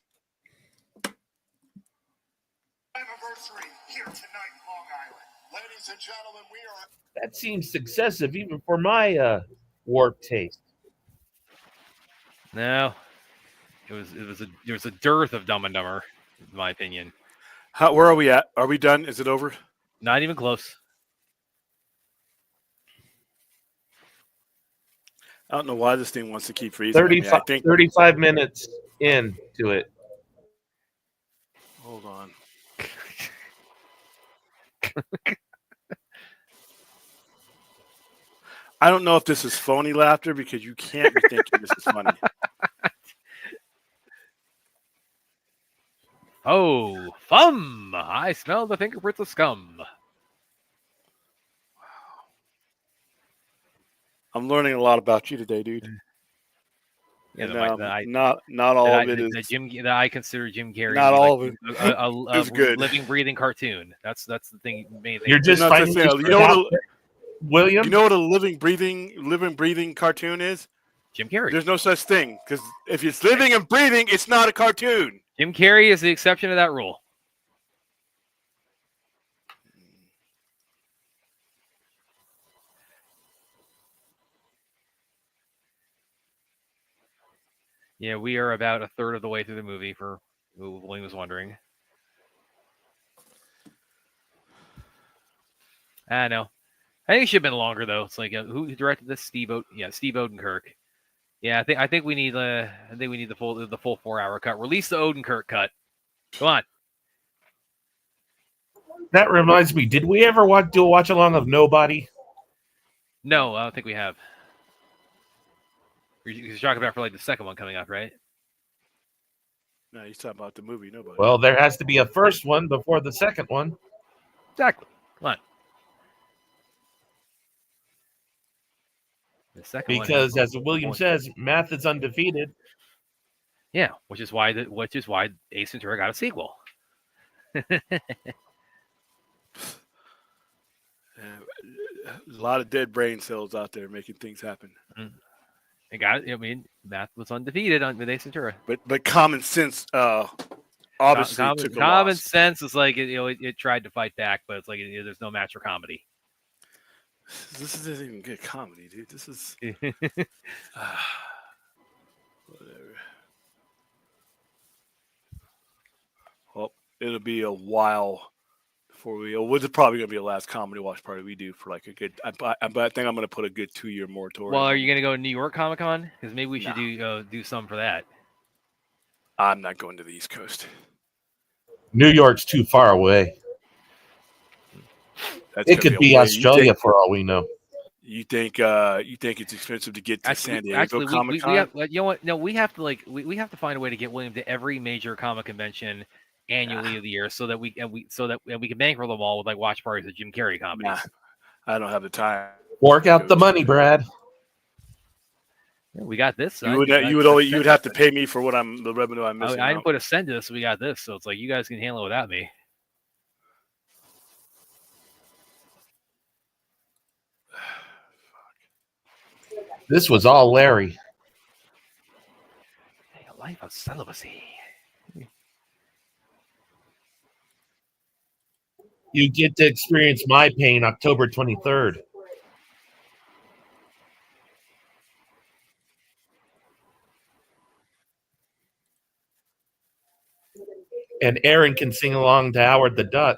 Anniversary here tonight, Long Island. Ladies and gentlemen, we are. That seems excessive even for my warped taste. No. There was a dearth of Dumb and Dumber, in my opinion. Where are we at? Are we done? Is it over? Not even close. I don't know why this thing wants to keep freezing. 35 minutes into it. Hold on. I don't know if this is phony laughter because you can't be thinking this is funny. Oh, thumb! I smell the fingerprints of scum. I'm learning a lot about you today, dude. Yeah, and, not all of it is that I consider Jim Carrey not to be all like of it is good. living, breathing cartoon. That's the thing. Main thing. You're just finding this out, William. You know what a living, breathing cartoon is? Jim Carrey. There's no such thing because if it's living and breathing, it's not a cartoon. Jim Carrey is the exception to that rule. Yeah, we are about a third of the way through the movie, for who William was wondering. I know. I think it should have been longer though. It's like who directed this? Steve Odenkirk. Yeah, I think we need the full 4-hour cut. Release the Odenkirk cut. Come on. That reminds me. Did we ever do a watch along of Nobody? No, I don't think we have. You're talking about for like the second one coming up, right? No, he's talking about the movie Nobody. Well, there has to be a first one before the second one. Exactly. Come on. The second because, one as William says, math is undefeated. Yeah, which is why Ace Ventura got a sequel. There's a lot of dead brain cells out there making things happen. It got it. I mean, math was undefeated with Ace Ventura. But common sense, obviously, took a common loss. sense is like it tried to fight back, but it's like there's no match for comedy. This isn't even good comedy, dude. This is whatever. Well, it'll be a while before this is probably gonna be the last comedy watch party we do for like a good. But I think I'm gonna put a good 2-year moratorium. Well, are you gonna go to New York Comic Con? Because maybe we should do some for that. I'm not going to the East Coast. New York's too far away. It could be Australia for all we know. You think it's expensive to get to San Diego Comic Con? You know what? No, we have to we have to find a way to get William to every major comic convention annually of the year, so that we can bankroll them all with like watch parties of Jim Carrey comedies. I don't have the time. Work out the money, Brad. Yeah, we got this. You would have to pay me for the revenue I'm missing. I didn't put a cent to this, so we got this. So it's like you guys can handle it without me. This was all Larry. A life of celibacy. You get to experience my pain October 23rd. And Aaron can sing along to Howard the Duck.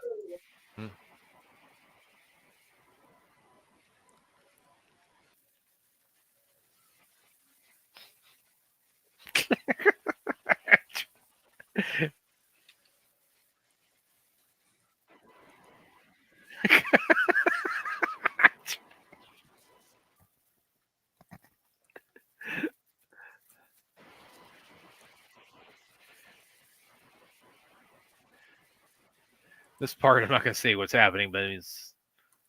This part, I'm not going to say what's happening, but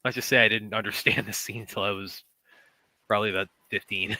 let's just say I didn't understand the scene until I was probably about 15.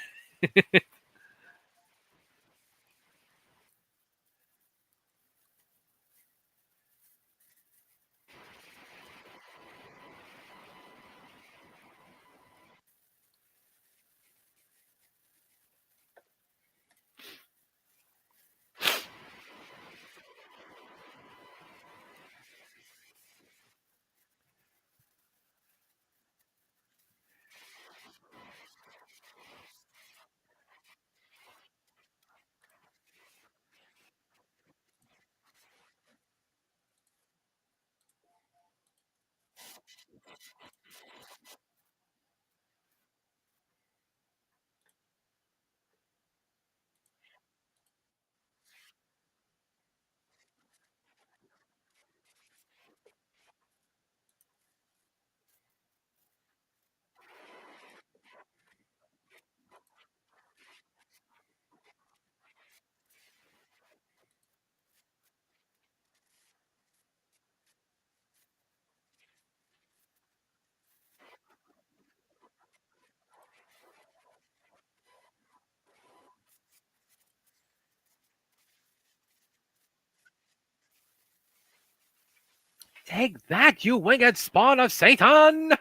Take that, you winged spawn of Satan!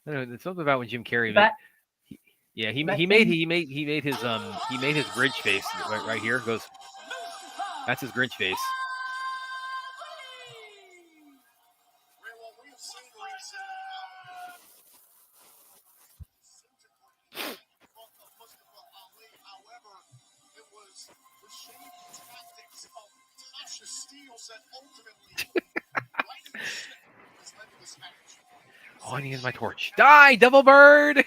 I don't know, there's something about when Jim Carrey. He made his Grinch face right here. Goes. That's his Grinch face. Oh, I need my torch. Die, Devil Bird!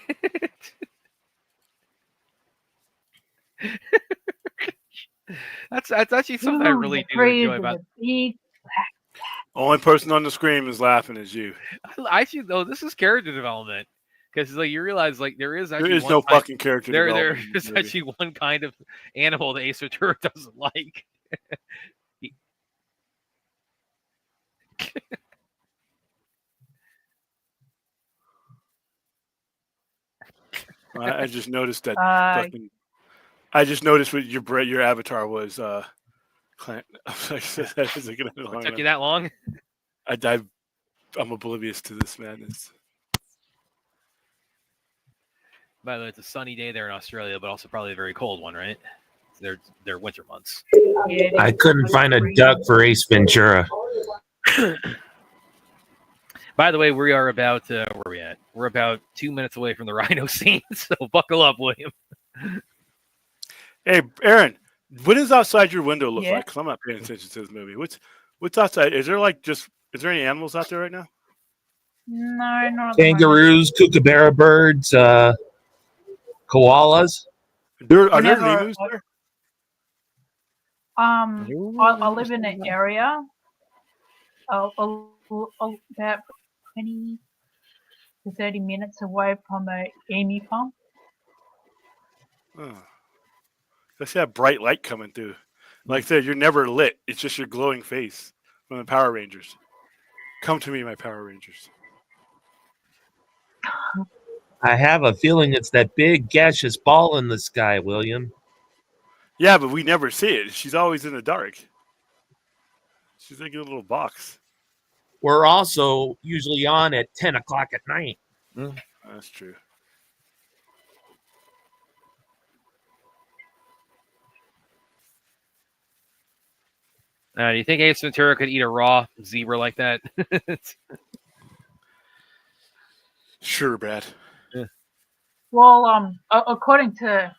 That's actually something I really do enjoy about. Only person on the screen is laughing is you. I actually though this is character development because like you realize like there is no fucking character development. There is actually one kind of animal that Ace Ventura doesn't like. I just noticed that. I just noticed what your avatar was. Clint. What took you that long? I'm oblivious to this madness. By the way, it's a sunny day there in Australia, but also probably a very cold one, right? They're winter months. I couldn't find a duck for Ace Ventura. By the way, we are about where are we at? We're about 2 minutes away from the rhino scene, so buckle up, William. Hey, Aaron, what does outside your window look like? Because I'm not paying attention to this movie. What's outside? Is there any animals out there right now? No, not kangaroos, kookaburra birds, koalas. Are there emus there? I live in an area about 20 to 30 minutes away from a emu farm. Oh. I see that bright light coming through. Like I said, you're never lit. It's just your glowing face from the Power Rangers. Come to me, my Power Rangers. I have a feeling it's that big gaseous ball in the sky, William. Yeah, but we never see it. She's always in the dark. She's like in a little box. We're also usually on at 10 o'clock at night. That's true. Do you think Ace Ventura could eat a raw zebra like that? Sure, Brad. Yeah. Well, according to,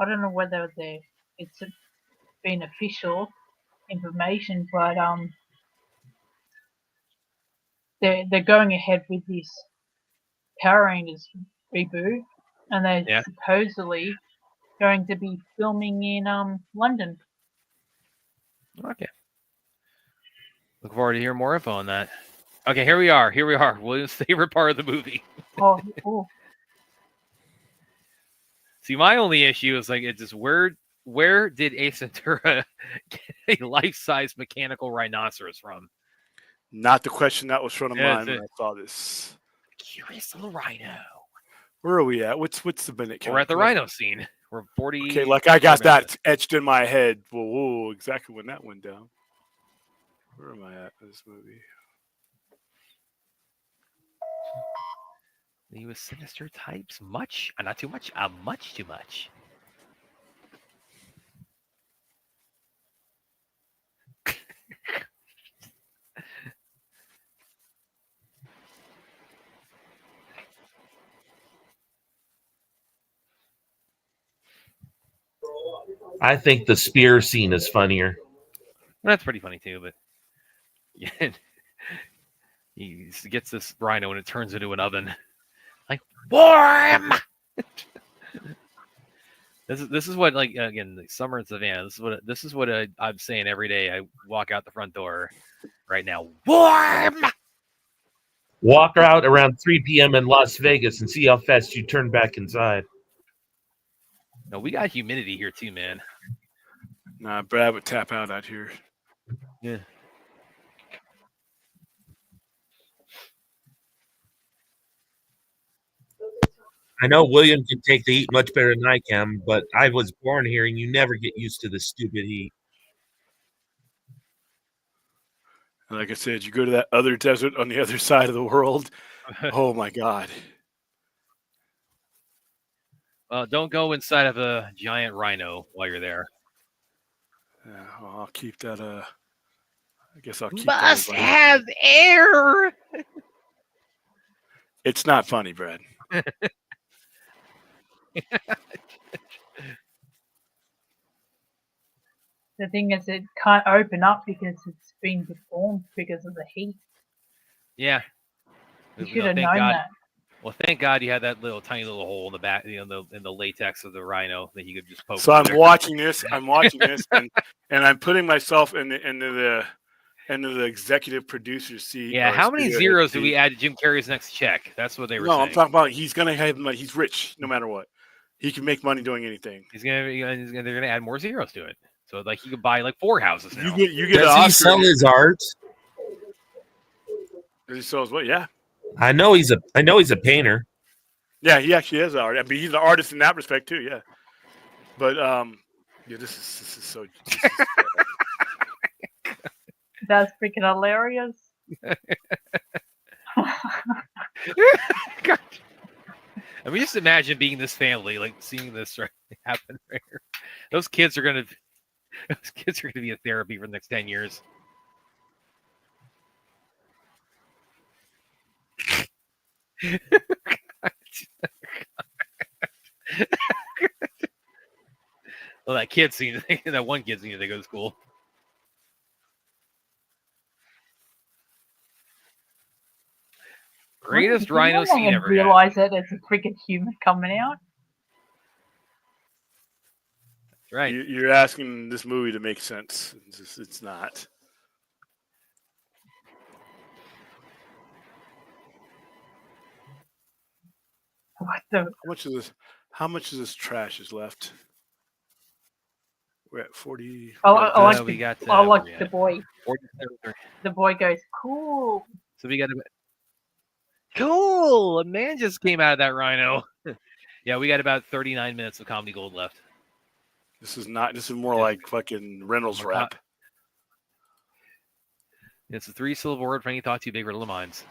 I don't know whether it's been official information, but they're going ahead with this Power Rangers reboot, and they're supposedly going to be filming in London. Okay. Look forward to hearing more info on that. Okay, here we are. William's favorite part of the movie. Oh. See, my only issue is like it's just where did Ace Ventura get a life-size mechanical rhinoceros from? Not the question that was front of mind when I saw this. Curious little rhino. Where are we at? What's the minute count? We're at the rhino scene. We're 40. Okay, like I got that etched in my head. Whoa, exactly when that went down. Where am I at in this movie? He was sinister types. Much, not too much. Much too much. I think the spear scene is funnier. That's pretty funny too, but yeah, he gets this rhino and it turns into an oven. Like warm. This is what, like, again, the summer in Savannah. This is what I'm saying every day. I walk out the front door right now. Warm. Walk out around 3 p.m. in Las Vegas and see how fast you turn back inside. No, we got humidity here too, man. Nah, Brad would tap out here. Yeah. I know William can take the heat much better than I can, but I was born here, and you never get used to the stupid heat. And like I said, you go to that other desert on the other side of the world. Oh my God. Well, don't go inside of a giant rhino while you're there. Yeah, well, I'll keep that. I guess I'll keep Must that. have air. It's not funny, Brad. The thing is, it can't open up because it's been deformed because of the heat. Yeah. You should have known that. Well, thank God you had that little tiny little hole in the back, in the latex of the rhino that you could just poke. So I'm watching this, and I'm putting myself into the executive producer's seat. Yeah, how many zeros do we add to Jim Carrey's next check? That's what they were saying. No, I'm talking about he's gonna have money. He's rich no matter what. He can make money doing anything. They're gonna add more zeros to it. So like he could buy like 4 houses now. You get Does he sell his art? Does he sell his what? Yeah. I know he's a painter. Yeah, he actually is an artist. I mean, he's an artist in that respect too. Yeah. But yeah, this is so. That's freaking hilarious. God. I mean, just imagine being this family, like seeing this happen right here. Those kids are gonna be in therapy for the next 10 years. Well, that kid scene, that one kid scene, they go to school. Greatest rhino scene ever. Realize that it's a freaking human coming out. That's right. You're asking this movie to make sense. It's not. What the? How much of this trash is left? We're at 40. I like the boy. 47. The boy goes, cool. So we got cool. A man just came out of that rhino. Yeah, we got about 39 minutes of comedy gold left. This is more like fucking Reynolds rap. It's a 3-syllable word for any thought too big for little minds.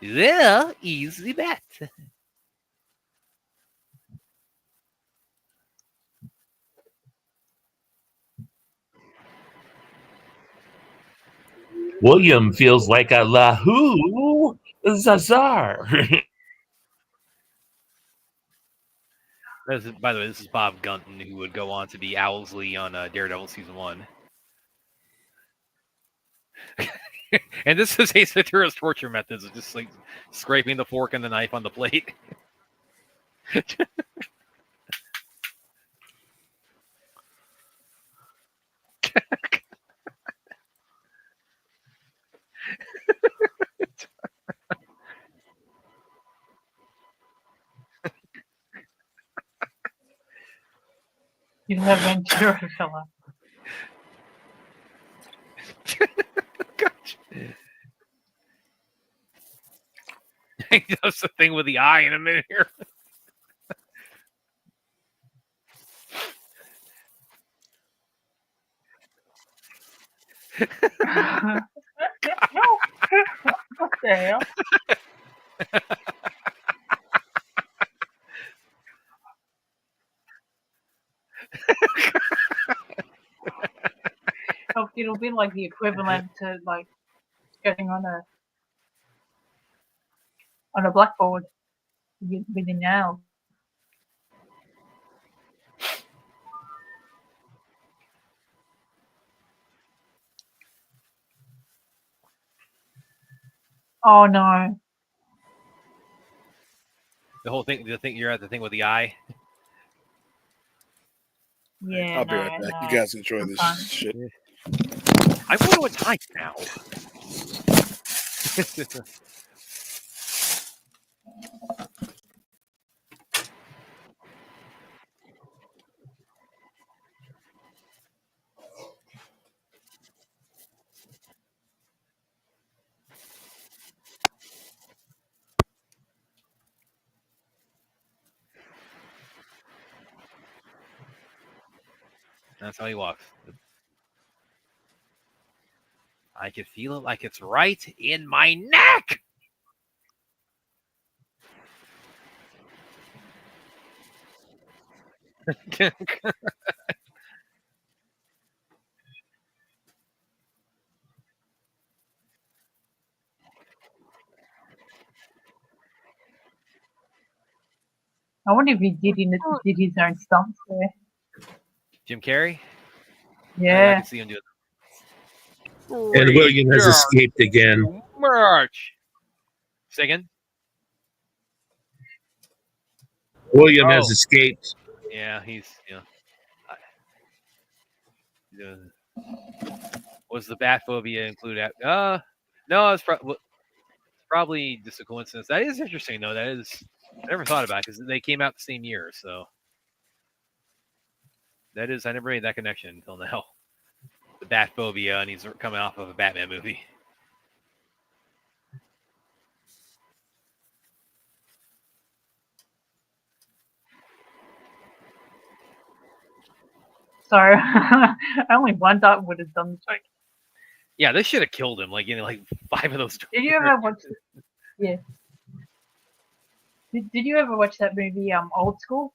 Yeah, easy bet. William feels like a Lahu Zazar. By the way, this is Bob Gunton, who would go on to be Owlsley on Daredevil Season 1. And this is Ace Ventura's torture methods of just like scraping the fork and the knife on the plate. You have Ventura, fella. He does the thing with the eye in a minute here. What the hell? It'll be like the equivalent to like getting on a blackboard with your nails. Oh no. The whole thing, you're at the thing with the eye. Yeah. I'll be right back. You guys enjoy this shit. I'm going to a time now. That's how he walks. I can feel it like it's right in my neck. I wonder if he did his own stunts there. Jim Carrey? I Yeah. can see him do it. And William has escaped again. March. Second. William has escaped. Yeah, he's was the bat phobia included? No, it's probably just a coincidence. That is interesting, though. That is, I never thought about it because they came out the same year. So that is, I never made that connection until now. The bat phobia, and he's coming off of a Batman movie. So only one dart would have done the trick. Yeah, this should have killed him. Like 5 of those. Did you ever watch? Yeah. Did you ever watch that movie, Old School?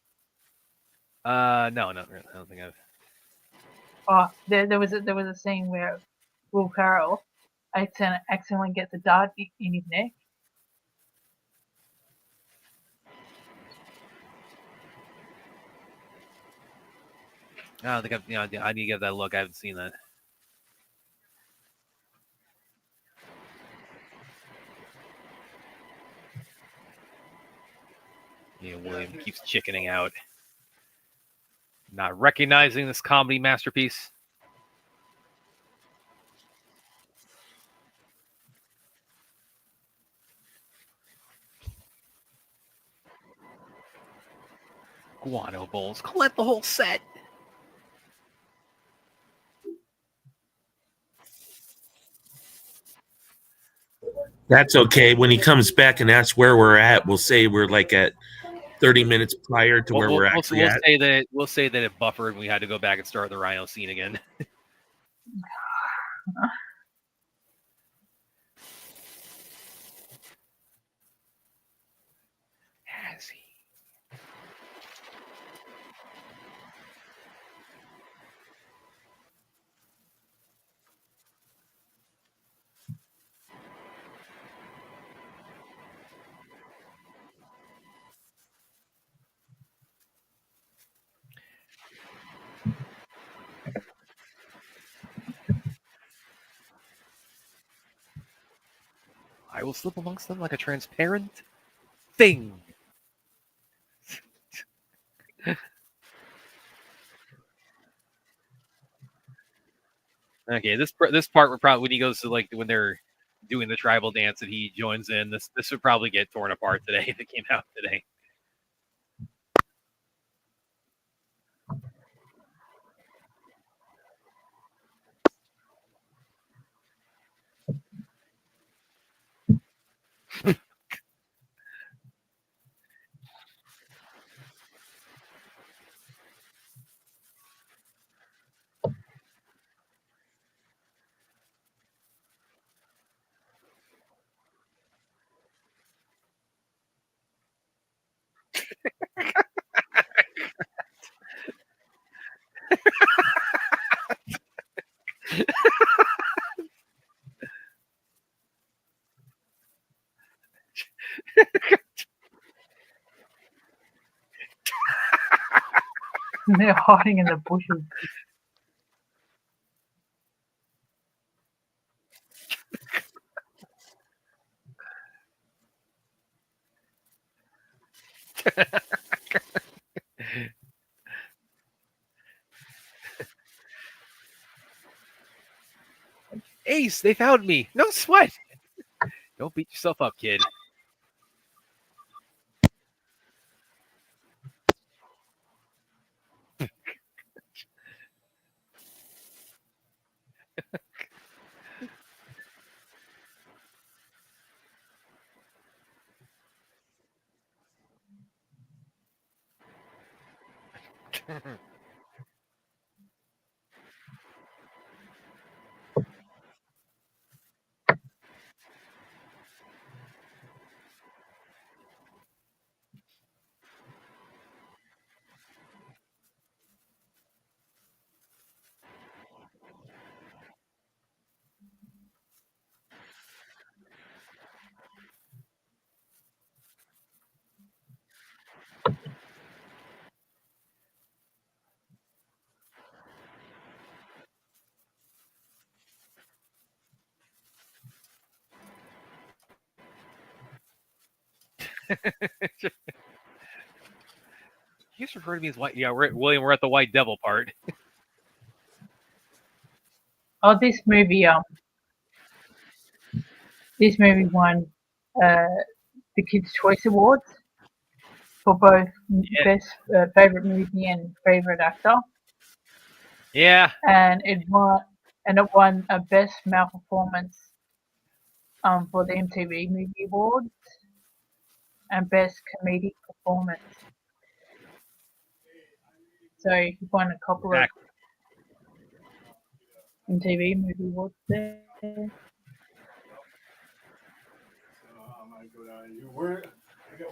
No, I don't think I've. Oh, there was a scene where Will Ferrell accidentally gets a dart in his neck. I don't think I've. I need to give that a look. I haven't seen that. William keeps chickening out, not recognizing this comedy masterpiece. Guano bowls, collect the whole set. That's okay. When he comes back and asks where we're at, we'll say we're like at 30 minutes prior to where we're actually at. We'll say that it buffered and we had to go back and start the Rhino scene again. Has he? I will slip amongst them like a transparent thing. Okay, this part would probably, when he goes to when they're doing the tribal dance and he joins in, this would probably get torn apart today if it came out today. They're hiding in the bushes. Ace, they found me. No sweat. Don't beat yourself up, kid. You just refer to me as white. Yeah, William, we're at the white devil part. Oh, this movie won the Kids' Choice Awards for both best favorite movie and favorite actor, Yeah. and it won a best male performance for the MTV Movie Awards and best comedic performance. So he won a couple of MTV Movie Awards there.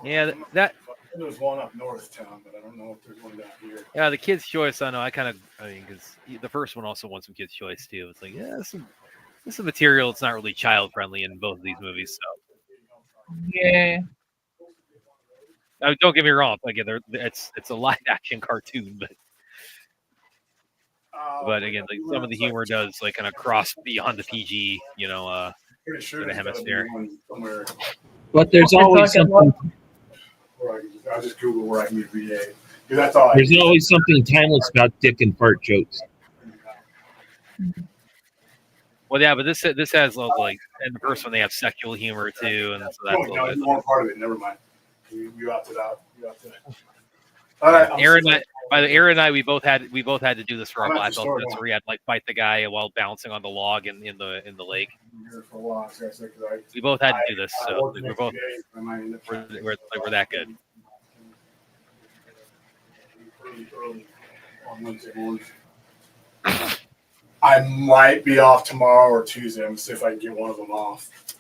Yeah, that. There's one up north town, but I don't know if there's one down here. Yeah, the Kids' Choice. I know. Because the first one also won some Kids' Choice too. It's like, yeah, this is material. It's not really child friendly in both of these movies. So Yeah. don't get me wrong. Again, it's a live action cartoon, but again, like, some of the humor does like kind of cross beyond the PG, Pretty sure to the there's gotta be hemisphere. one somewhere. But there's always something. I'll just Google where I can get VA. Because that's all. There's always something timeless about dick and fart jokes. Well, yeah, but this has like, and the first one they have sexual humor too, and so that's a little no, bit. you weren't part of it. Never mind. You opted out. All right. Aaron and I, we both had to do this for our I'm at Black the Belt store test, now. where we had to like fight the guy while bouncing on the log in the lake. For a while, so I said, 'cause We both had to do this, I so worked the we're next both few days, I might end up trying to- we're that good. Early on Wednesday morning. I might be off tomorrow or Tuesday. I'm gonna see if I can get one of them off. This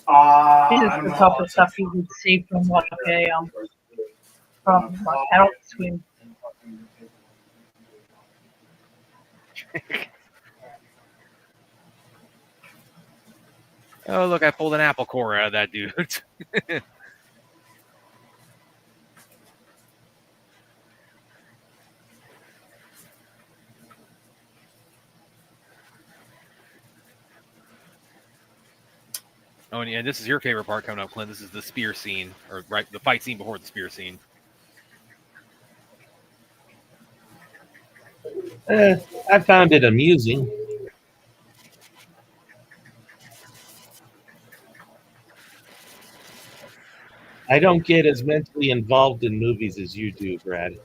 I is don't the know. type of stuff you would see from like Adult Swim. Oh, look, I pulled an apple core out of that dude. Oh, and yeah, this is your favorite part coming up, Clint. This is the spear scene, or right, the fight scene before the spear scene. I found it amusing. I don't get as mentally involved in movies as you do, Brad.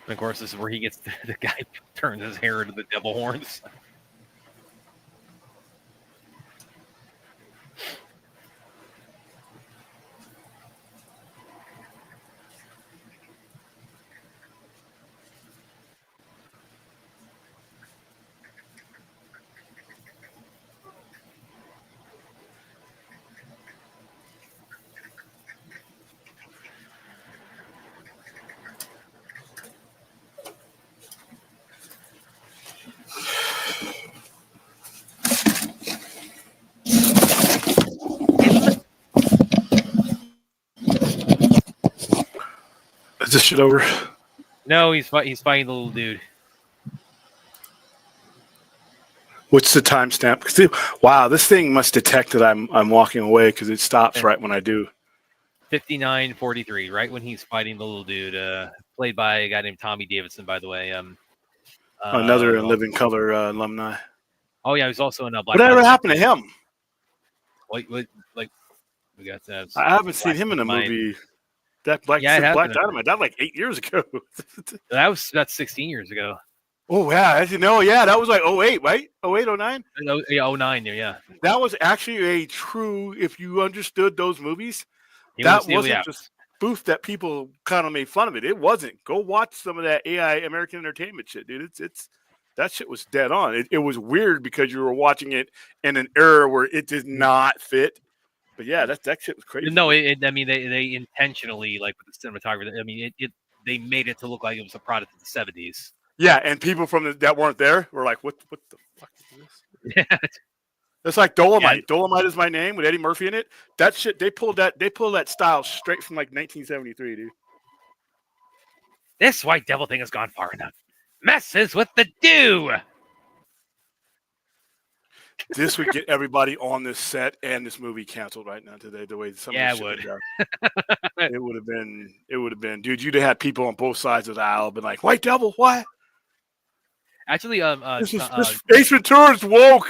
And of course, this is where he gets the guy turns his hair into the devil horns. Is this shit over? No, he's fighting the little dude. What's the timestamp? Wow, this thing must detect that I'm walking away because it stops right when I do. 59:43, right when he's fighting the little dude, played by a guy named Tommy Davidson, by the way. Another In Living Color alumni. Oh yeah, he's also in Black. Whatever happened to him? Like we got that. I haven't seen him in a movie. That Black Dynamite. That like 8 years ago. That's 16 years ago. Oh yeah, as you know, yeah, that was like 08, right? 08, 09? Yeah, 09, yeah. That was actually a true, if you understood those movies, wasn't just spoof that people kind of made fun of it. It wasn't. Go watch some of that AI American Entertainment shit, dude. It's that shit was dead on. It was weird because you were watching it in an era where it did not fit. But yeah, that shit was crazy. No, I mean they intentionally, like with the cinematography. I mean they made it to look like it was a product of the 70s. Yeah, and people from that weren't there were like, "What the fuck is this?" Yeah, it's like Dolomite. Yeah. Dolomite is my name with Eddie Murphy in it. That shit they pulled that style straight from like 1973, dude. This white devil thing has gone far enough. Messes with the dew. This would get everybody on this set and this movie canceled right now today. The way some Yeah, of it this shit would. went down. It would have been, dude. You'd have had people on both sides of the aisle been like, "White Devil, what? Actually, This Ace Ventura's woke."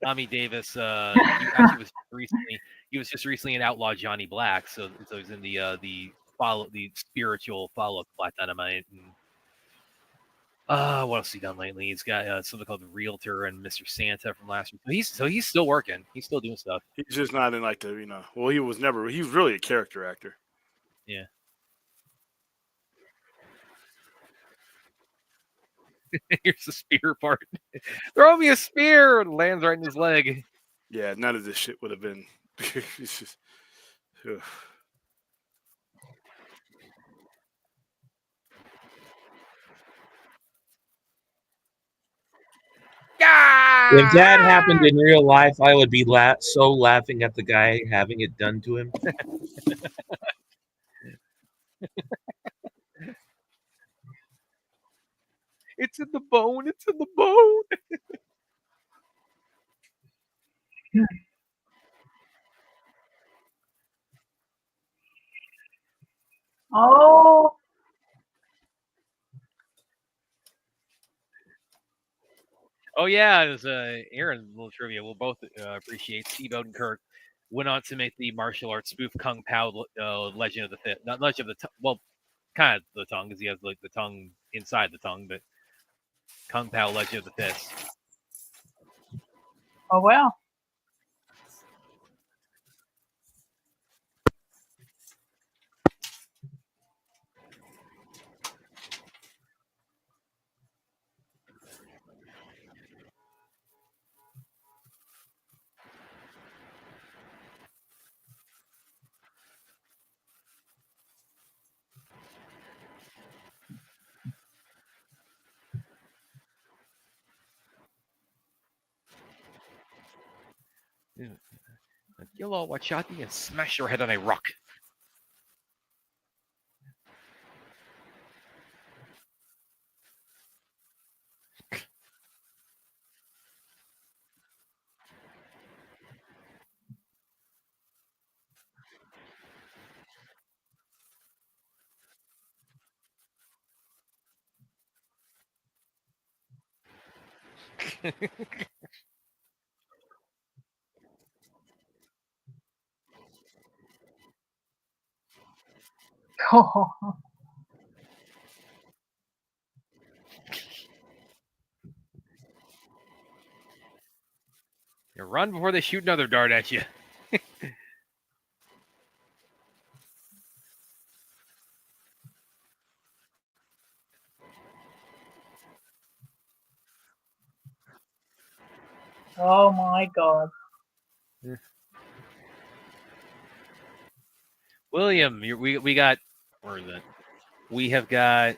Tommy Davis, he actually was recently. He was just recently in Outlaw Johnny Black, so he's in the spiritual follow-up to Black Dynamite. And, what else has he done lately? He's got something called The Realtor and Mr. Santa from last year. So he's still working. He's still doing stuff. He's just not in like the, you know. Well, he was really a character actor. Yeah. Here's the spear part. Throw me a spear! And lands right in his leg. Yeah, none of this shit would have been. It's just. Ugh. If that happened in real life, I would be so laughing at the guy having it done to him. It's in the bone. It's in the bone. Oh, Oh yeah, it was Aaron. Little trivia. We'll both appreciate Steve Odenkirk went on to make the martial arts spoof Kung Pao Legend of the Fist. Not Legend of the well, kind of the tongue because he has like the tongue inside the tongue, but Kung Pao Legend of the Fist. oh wow. Yellow Wachati and smash your head on a rock. You run before they shoot another dart at you. Oh my God. William, we got, where is it? We have got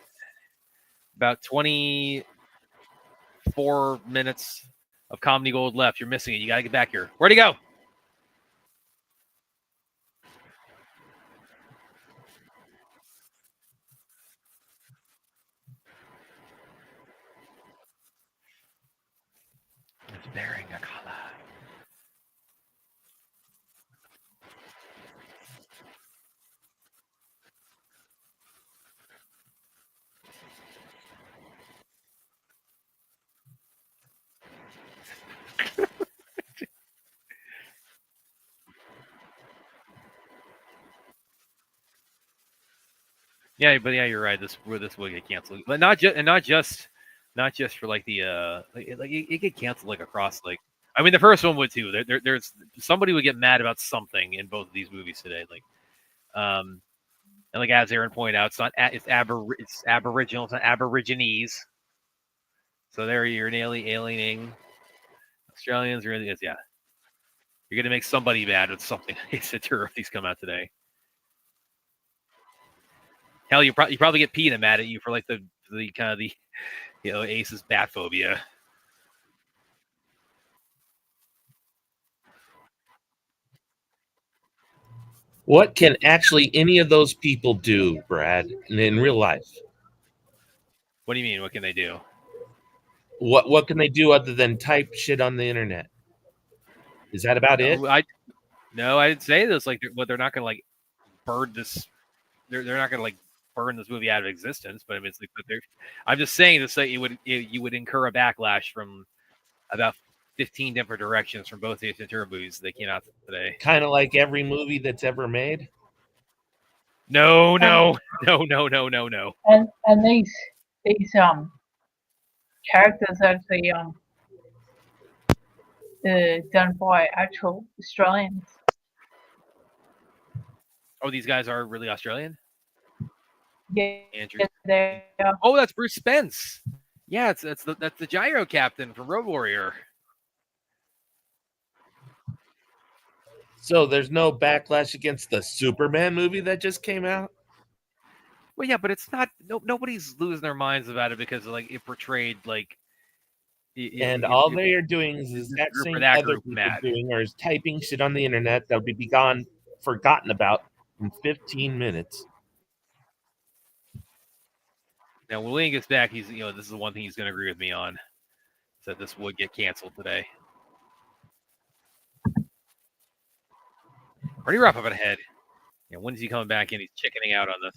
about 24 minutes of comedy gold left. You're missing it. You got to get back here. Where'd he go? It's bearing a collar. Yeah, but yeah, you're right. This will get canceled, but not just for like the it get canceled like across like. I mean, the first one would too. There's somebody would get mad about something in both of these movies today. Like, and like as Aaron pointed out, it's Aboriginal, it's not Aborigines. So there you're alienating Australians. Really, yeah. You're gonna make somebody mad with something. Ace Ventura if these come out today. Hell, you probably get PETA mad at you for like the kind of the Ace's bat phobia. What can actually any of those people do, Brad, in real life? What do you mean? What can they do? What can they do other than type shit on the internet? Is that about it? No, I didn't say this. Like, they're not gonna like burn this. They're not gonna like burn this movie out of existence. But I mean, it's like, I'm just saying this. Like, you would incur a backlash from about 15 different directions from both Ace Ventura movies that came out today. Kind of like every movie that's ever made. No. And these characters actually done by actual Australians. Oh, these guys are really Australian? Yeah, Andrew. they are. Oh, that's Bruce Spence. Yeah, that's the gyro captain from Road Warrior. So there's no backlash against the Superman movie that just came out? Well, yeah, but it's not. Nobody's losing their minds about it because like it portrayed like. All they are doing is the exact group same or that other group people mad. doing, or is typing shit on the internet that'll be gone, forgotten about in 15 minutes. Now, when William gets back, this is the one thing he's going to agree with me on. Is that this would get canceled today. Pretty rough up ahead. When's he coming back in? He's chickening out on this.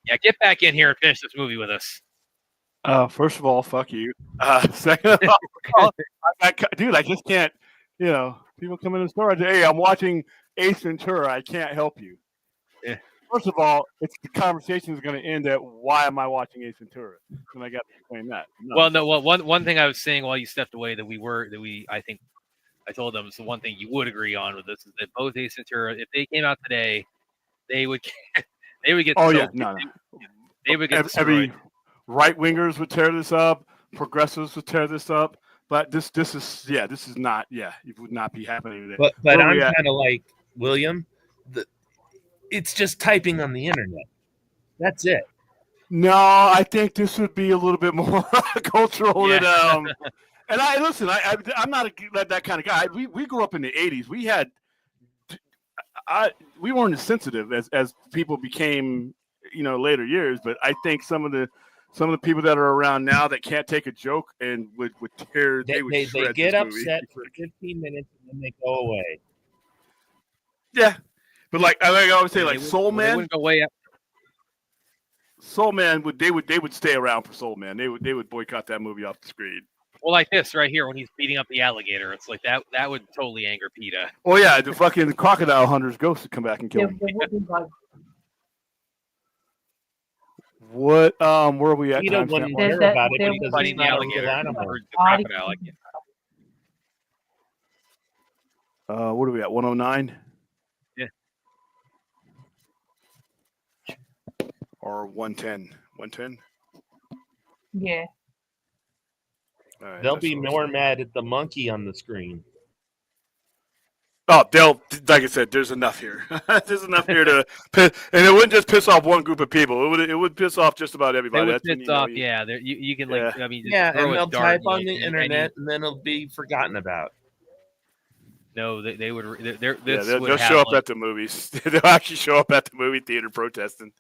Yeah, get back in here and finish this movie with us. First of all, fuck you. Second of all, dude, I just can't. People come in the store and say, "Hey, I'm watching Ace Ventura. I can't help you." Yeah. First of all, the conversation is going to end at why am I watching Ace Ventura? And I got to explain that. No. Well, no. Well, one thing I was saying while you stepped away I think I told them it's the one thing you would agree on with this is that both Ace Ventura, if they came out today, they would get. Oh so, yeah, no. They would get every right wingers would tear this up. Progressives would tear this up. But this is not. Yeah, it would not be happening today. But I'm kind of like William. It's just typing on the internet. That's it. No, I think this would be a little bit more cultural Yeah. than. And I'm not that kind of guy. We grew up in the '80s. We weren't as sensitive as people became, later years. But I think some of the people that are around now that can't take a joke and would tear. They get upset for 15 minutes and then they go away. Yeah, but like I always say, like Soul Man. They wouldn't go way up. Soul Man they would stay around for Soul Man. They would boycott that movie off the screen. Well, like this right here when he's beating up the alligator, it's like that would totally anger PETA. Oh yeah, the fucking crocodile hunter's ghost would come back and kill him. What where are we at? PETA wouldn't care about it because Fighting it's the not a alligator real animal. or the crocodile. What are we at? 109? Yeah. Or 110? 110? Yeah. All right, They'll be more mad at the monkey on the screen. Oh, like I said, there's enough here. There's enough here to piss, and it wouldn't just piss off one group of people. It would piss off just about everybody. They would piss off, yeah. You can like, I mean, and they'll type on the internet, and then it'll be forgotten about. No, they would. They'll show up at the movies. They'll actually show up at the movie theater protesting.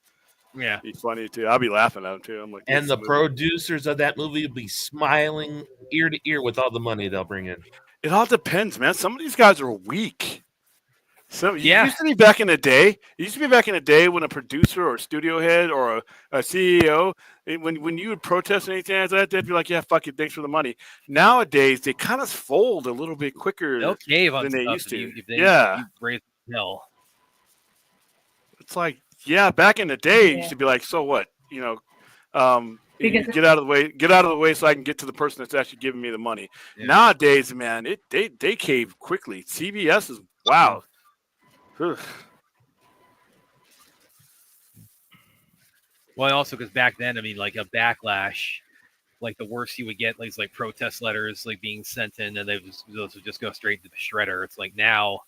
Yeah, be funny too. I'll be laughing at them too. I'm like, and the producers of that movie will be smiling ear to ear with all the money they'll bring in. It all depends, man. Some of these guys are weak. So yeah, used to be back in the day. When a producer or a studio head or a CEO, when you would protest anything like that, they'd be like, "Yeah, fuck it, thanks for the money." Nowadays, they kind of fold a little bit quicker than they used to. If you raise hell. It's like, yeah, back in the day, you used to be like, "So what?" Get out of the way. Get out of the way so I can get to the person that's actually giving me the money. Yeah. Nowadays, man, they cave quickly. CBS is wow. Well, also because back then, I mean, like a backlash, like the worst you would get, like protest letters, like being sent in, and those would just go straight to the shredder. It's like now,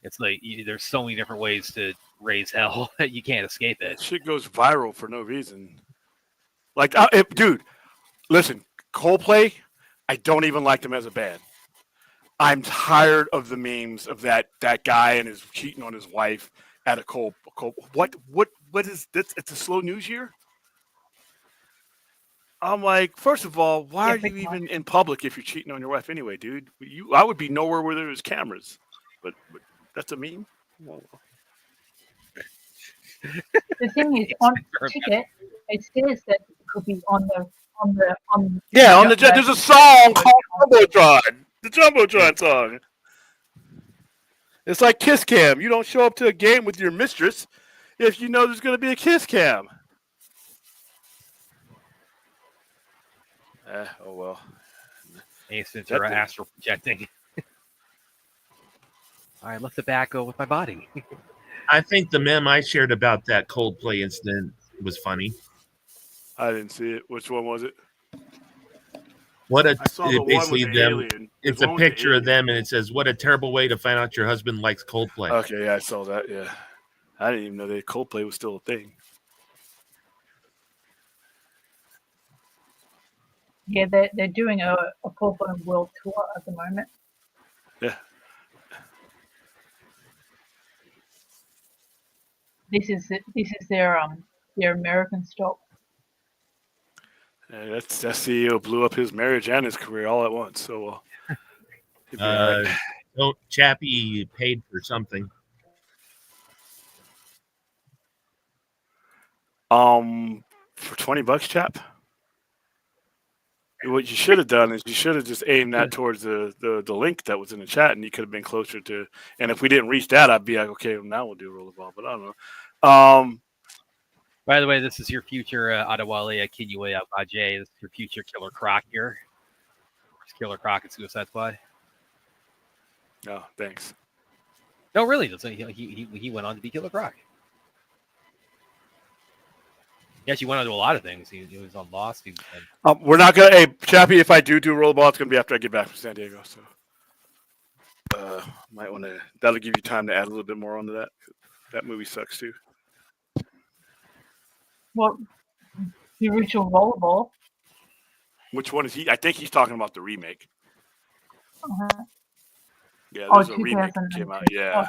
it's like there's so many different ways to raise hell that you can't escape it. Shit goes viral for no reason. Like, dude, listen, Coldplay, I don't even like them as a band. I'm tired of the memes of that guy and his cheating on his wife at a What is this? It's a slow news year? I'm like, first of all, why Yeah, are big you time. even in public if you're cheating on your wife anyway, dude? I would be nowhere where there's cameras. But that's a meme. Well, The thing is, on the ticket, it says that it could be on yeah, on ju- the jet, that there's a song the called translation. Jumbotron. The Jumbotron song. It's like Kiss Cam. You don't show up to a game with your mistress if you know there's going to be a Kiss Cam. Oh well. Ace Ventura That- astral projecting. I left the back with my body. I think the meme I shared about that Coldplay incident was funny. I didn't see it. Which one was it? What a I saw the one basically with the them. alien. It's There's a one with the picture of alien. them, and it says, "What a terrible way to find out your husband likes Coldplay." Okay, yeah, I saw that. Yeah, I didn't even know that Coldplay was still a thing. Yeah, they're doing a full-blown world tour at the moment. Yeah. This is their American stop. Yeah, that CEO blew up his marriage and his career all at once. So, he'd be all right. Don't Chappie paid for something. For $20, chap. What you should have done is you should have just aimed that towards the link that was in the chat, and you could have been closer to. And if we didn't reach that, I'd be like, okay, well, now we'll do rollerball. But I don't know. By the way, this is your future Adewale Akinwumi Abaje. This is your future Killer Croc here. It's Killer Croc at Suicide Squad. No, thanks. No, really. He went on to be Killer Croc. Yes, he went on to a lot of things. He was on Lost. We're not gonna. Hey, Chappie, if I do rollerball, it's gonna be after I get back from San Diego. So, might want to. That'll give you time to add a little bit more onto that. That movie sucks too. Well, the original Rollerball. Which one is he? I think he's talking about the remake. Uh-huh. Yeah, Oh, there's a remake that came out. 2002. Yeah.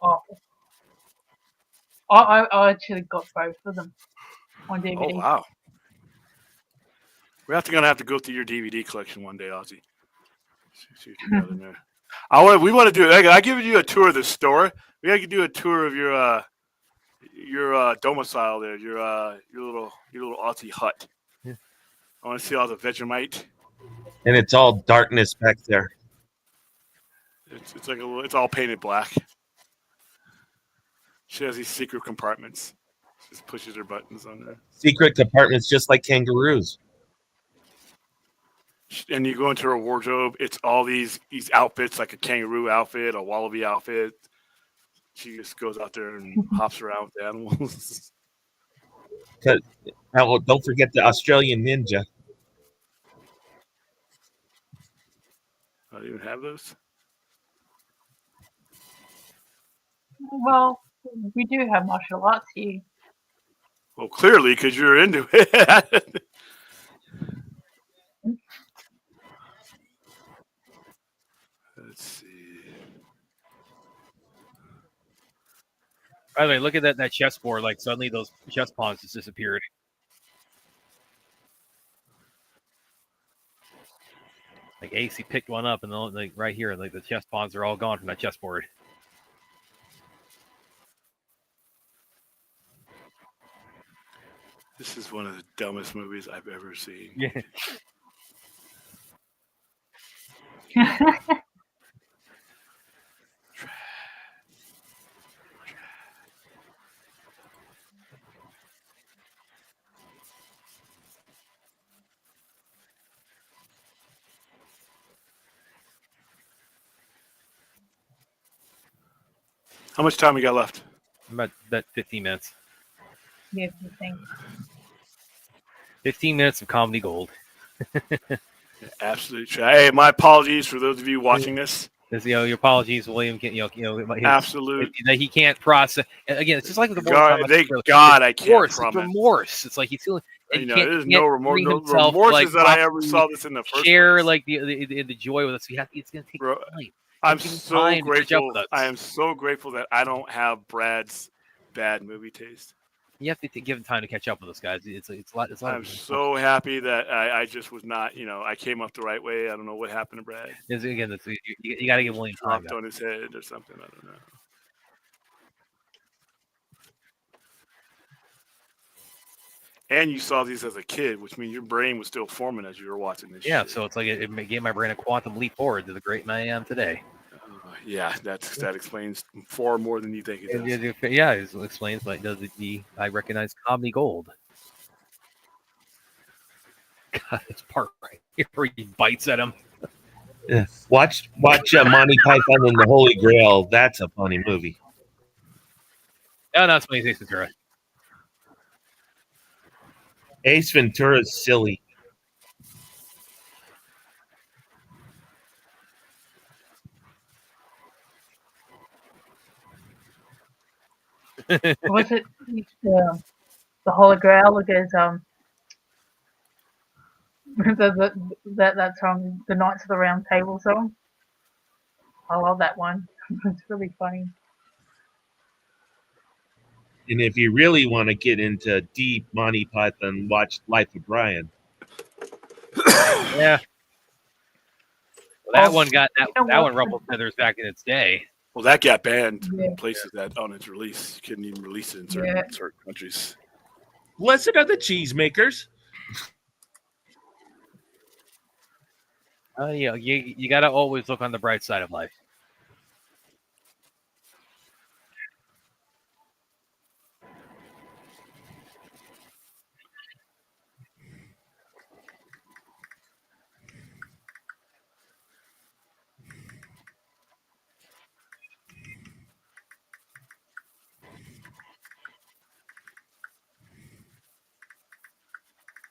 Oh. I actually got both of them on DVD. Oh wow. We're gonna have to go through your DVD collection one day, Ozzy. See what you got in there. We want to do. I give you a tour of the store. We got to do a tour of your domicile there. Your little Aussie hut. Yeah. I want to see all the Vegemite. And it's all darkness back there. It's like it's all painted black. She has these secret compartments. She just pushes her buttons on there. Secret compartments, just like kangaroos. And you go into her wardrobe. It's all these outfits, like a kangaroo outfit, a wallaby outfit. She just goes out there and hops around with the animals. Don't forget the Australian ninja. I don't even have those. Well, we do have martial arts here. Well, clearly, because you're into it. Let's see. By the way, look at that chessboard. Like suddenly those chess pawns just disappeared. Like Ace, he picked one up, and then like right here, like the chess pawns are all gone from that chessboard. This is one of the dumbest movies I've ever seen. Yeah. How much time we got left? About 15 minutes. Yeah, the thing. 15 minutes of comedy gold. Absolutely. Hey, my apologies for those of you watching this. Your apologies, William. Absolute. That he can't process. Again, it's just like with the I can't remorse. promise. It's remorse. It's like he's feeling. There's no remorse. No remorse that I ever saw this in the first share place. Like the joy with us. It's going to take time. I'm so grateful. I am so grateful that I don't have Brad's bad movie taste. You have to give them time to catch up with us guys. It's a lot. It's a lot. I'm so happy that I just was not, I came up the right way. I don't know what happened to Brad. Again, you got to give William time. Dropped on his head or something. I don't know. And you saw these as a kid, which means your brain was still forming as you were watching this. Yeah, shit. so it's like it gave my brain a quantum leap forward to the great man I am today. Yeah, that explains far more than you think it does. Yeah, it explains like I recognize comedy gold. God, this part right here where he bites at him. Yeah. Watch Monty Python and the Holy Grail. That's a funny movie. Oh, no, it's funny. Ace Ventura. Ace Ventura is silly. Was it the Holy Grail? Because that song, the Knights of the Round Table song. I love that one. It's really funny. And if you really want to get into deep Monty Python, watch Life of Brian. Yeah. Well, that one got that one ruffled feathers back in its day. Well, that got banned in places that on its release. You couldn't even release it in certain countries. Blessed are the cheesemakers. You got to always look on the bright side of life.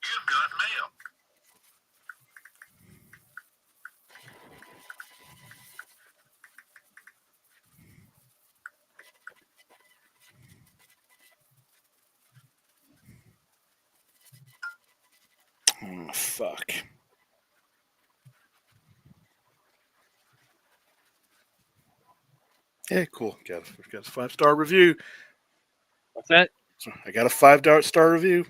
You've got mail. Oh, fuck. Hey, cool. Got a 5-star review. What's that? I got a 5-star review.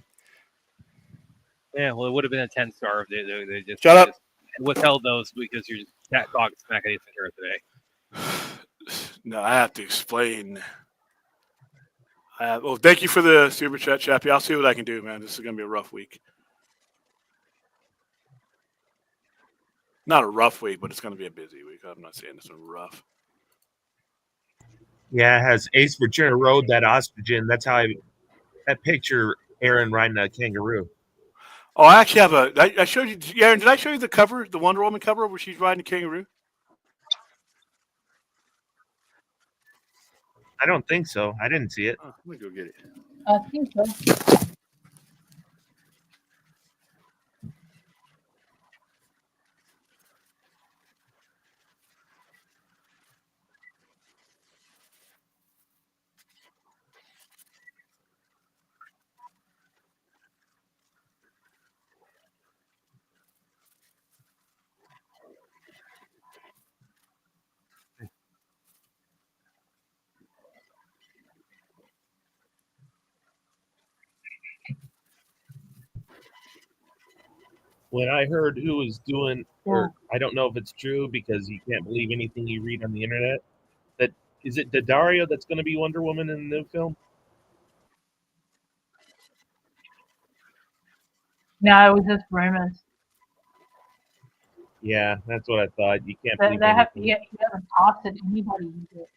Yeah, well, it would have been a 10-star if they just Shut up. Withheld those because you're just talking smack at Ace Ventura today. No, I have to explain. Well, thank you for the super chat, Chappie. I'll see what I can do, man. This is going to be a rough week. Not a rough week, but it's going to be a busy week. I'm not saying it's rough. Yeah, it has Ace Ventura rode that ostrichen. That's how that picture Aaron riding a kangaroo. Oh, I actually have I showed you, Aaron, did I show you the cover, the Wonder Woman cover where she's riding a kangaroo? I don't think so. I didn't see it. Oh, let me go get it. I think so. When I heard who was doing, or I don't know if it's true because you can't believe anything you read on the internet, that is it Daddario that's going to be Wonder Woman in the new film? No, it was just rumors. Yeah, that's what I thought. You can't They believe have anything. he hasn't casted anybody yet.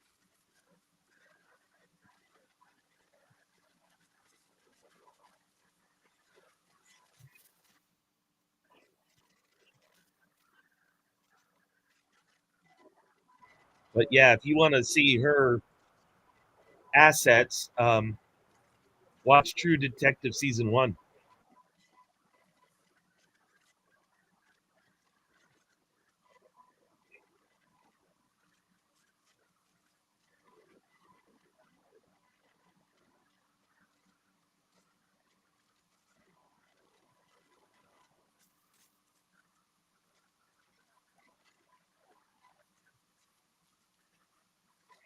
But yeah, if you want to see her assets, watch True Detective season 1.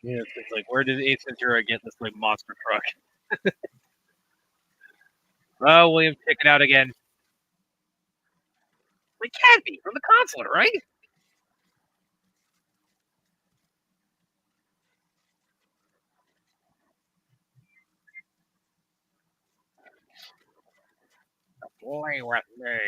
Yeah, it's like where did Ace Ventura get this like monster truck? Oh, William, check it out again. It can't be from the consulate, right? Play with me.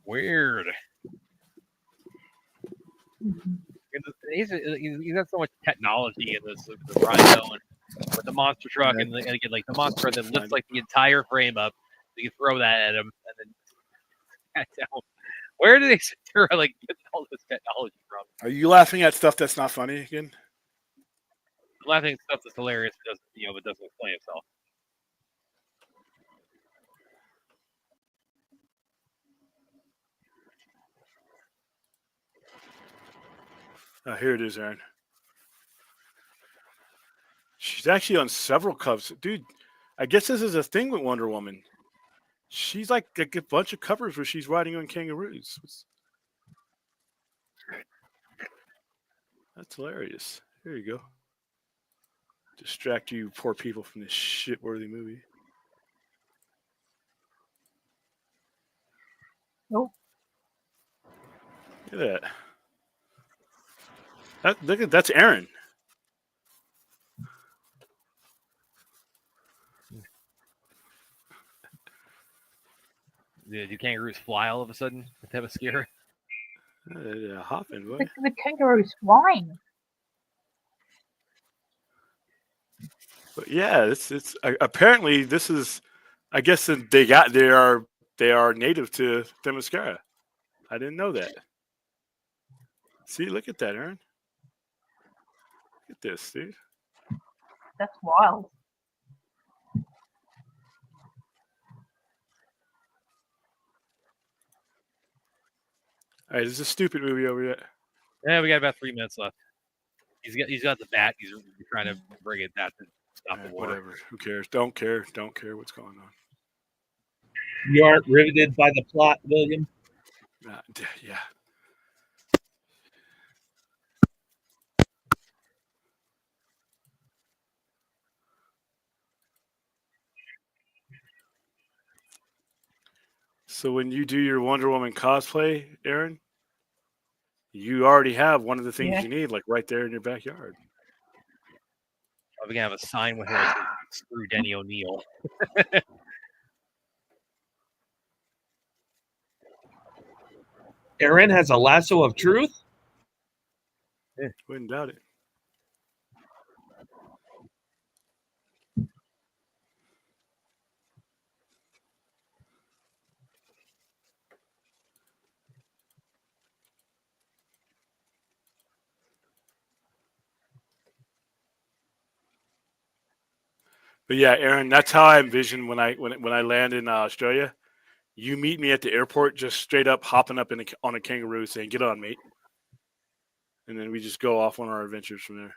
Weird. He's got so much technology in this rhino and with the monster truck and again like the monster truck that lifts like the entire frame up. So you can throw that at him and then down. Where do they Ventura like get all this technology from? Are you laughing at stuff that's not funny again? I'm laughing at stuff that's hilarious, but doesn't explain itself. Oh, here it is, Aaron. She's actually on several covers. Dude, I guess this is a thing with Wonder Woman. She's like a bunch of covers where she's riding on kangaroos. That's hilarious. Here you go. Distract you poor people from this shit-worthy movie. Nope. Look at that. That's Aaron. Do kangaroos fly all of a sudden? That type of scare? Hopping, boy. The kangaroo's flying. But yeah, it's apparently this is. I guess they are native to Themyscira. I didn't know that. See, look at that, Aaron. Look at this, dude. That's wild. All right, this is a stupid movie over yet. Yeah, we got about 3 minutes left. He's got the bat. He's trying to bring it that to stop the war. Whatever. Who cares? Don't care what's going on. You aren't riveted by the plot, William? Yeah. So when you do your Wonder Woman cosplay, Aaron, you already have one of the things you need, like right there in your backyard. We're gonna have a sign with her that says, "Screw Denny O'Neil." Aaron has a lasso of truth? Yeah, wouldn't doubt it. But yeah, Aaron, that's how I envision when I land in Australia. You meet me at the airport, just straight up hopping up on a kangaroo, saying, "Get on, mate," and then we just go off on our adventures from there.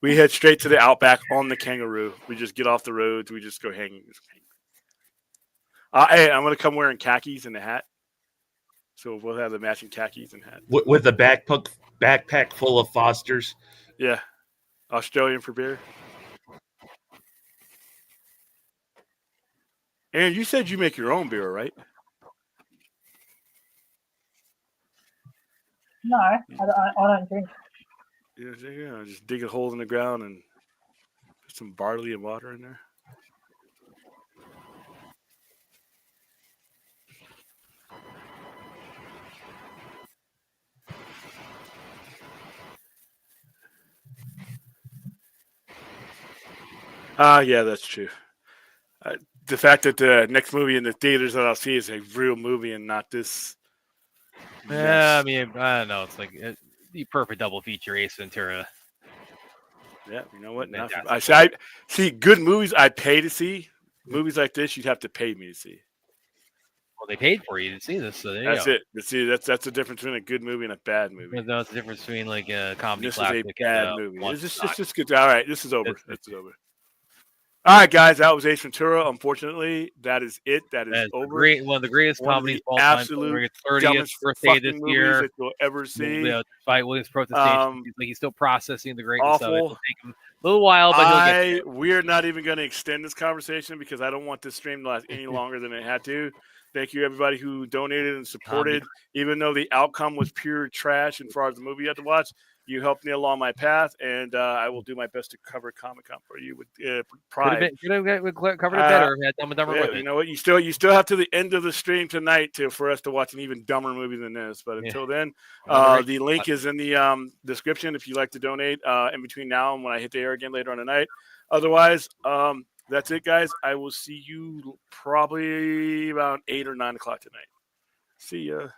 We head straight to the outback on the kangaroo. We just get off the roads. We just go hanging. Hey, I'm gonna come wearing khakis and a hat, so we'll have the matching khakis and hat with a backpack full of Fosters. Yeah, Australian for beer. Aaron, you said you make your own beer, right? No, I don't drink. Yeah, just dig a hole in the ground and put some barley and water in there. Yeah, that's true. The fact that the next movie in the theaters that I'll see is a real movie and not this. Yeah, I mean, I don't know. It's like the perfect double feature, Ace Ventura. Yeah, you know what? I see good movies I'd pay to see. Movies like this, you'd have to pay me to see. Well, they paid for you to see this, so there you That's go. it. See, that's the difference between a good movie and a bad movie. No, it's the difference between like a comedy This is classic a bad and movie. one It's not. just good. All right, this is over. It's- This is over. All right, guys, that was Ace Ventura. Unfortunately, that is it. That is That's over. one of the greatest One of comedies the of all time. absolute Celebrating its 30th dumbest birthday this fucking movies year. that you'll ever see. Despite Williams' protestation, he's still processing the greatness of it. Awful. It'll take him a little while, but he'll get there. We're not even going to extend this conversation because I don't want this stream to last any longer than it had to. Thank you, everybody who donated and supported. Even though the outcome was pure trash and as far as the movie you had to watch, you helped me along my path, and I will do my best to cover Comic-Con for you with pride. Could have covered it better. Had Dumb and Dumber with it. You know what? You still have to the end of the stream tonight for us to watch an even dumber movie than this. But until then, the link is in the description if you'd like to donate in between now and when I hit the air again later on tonight. Otherwise, that's it, guys. I will see you probably about 8 or 9 o'clock tonight. See ya.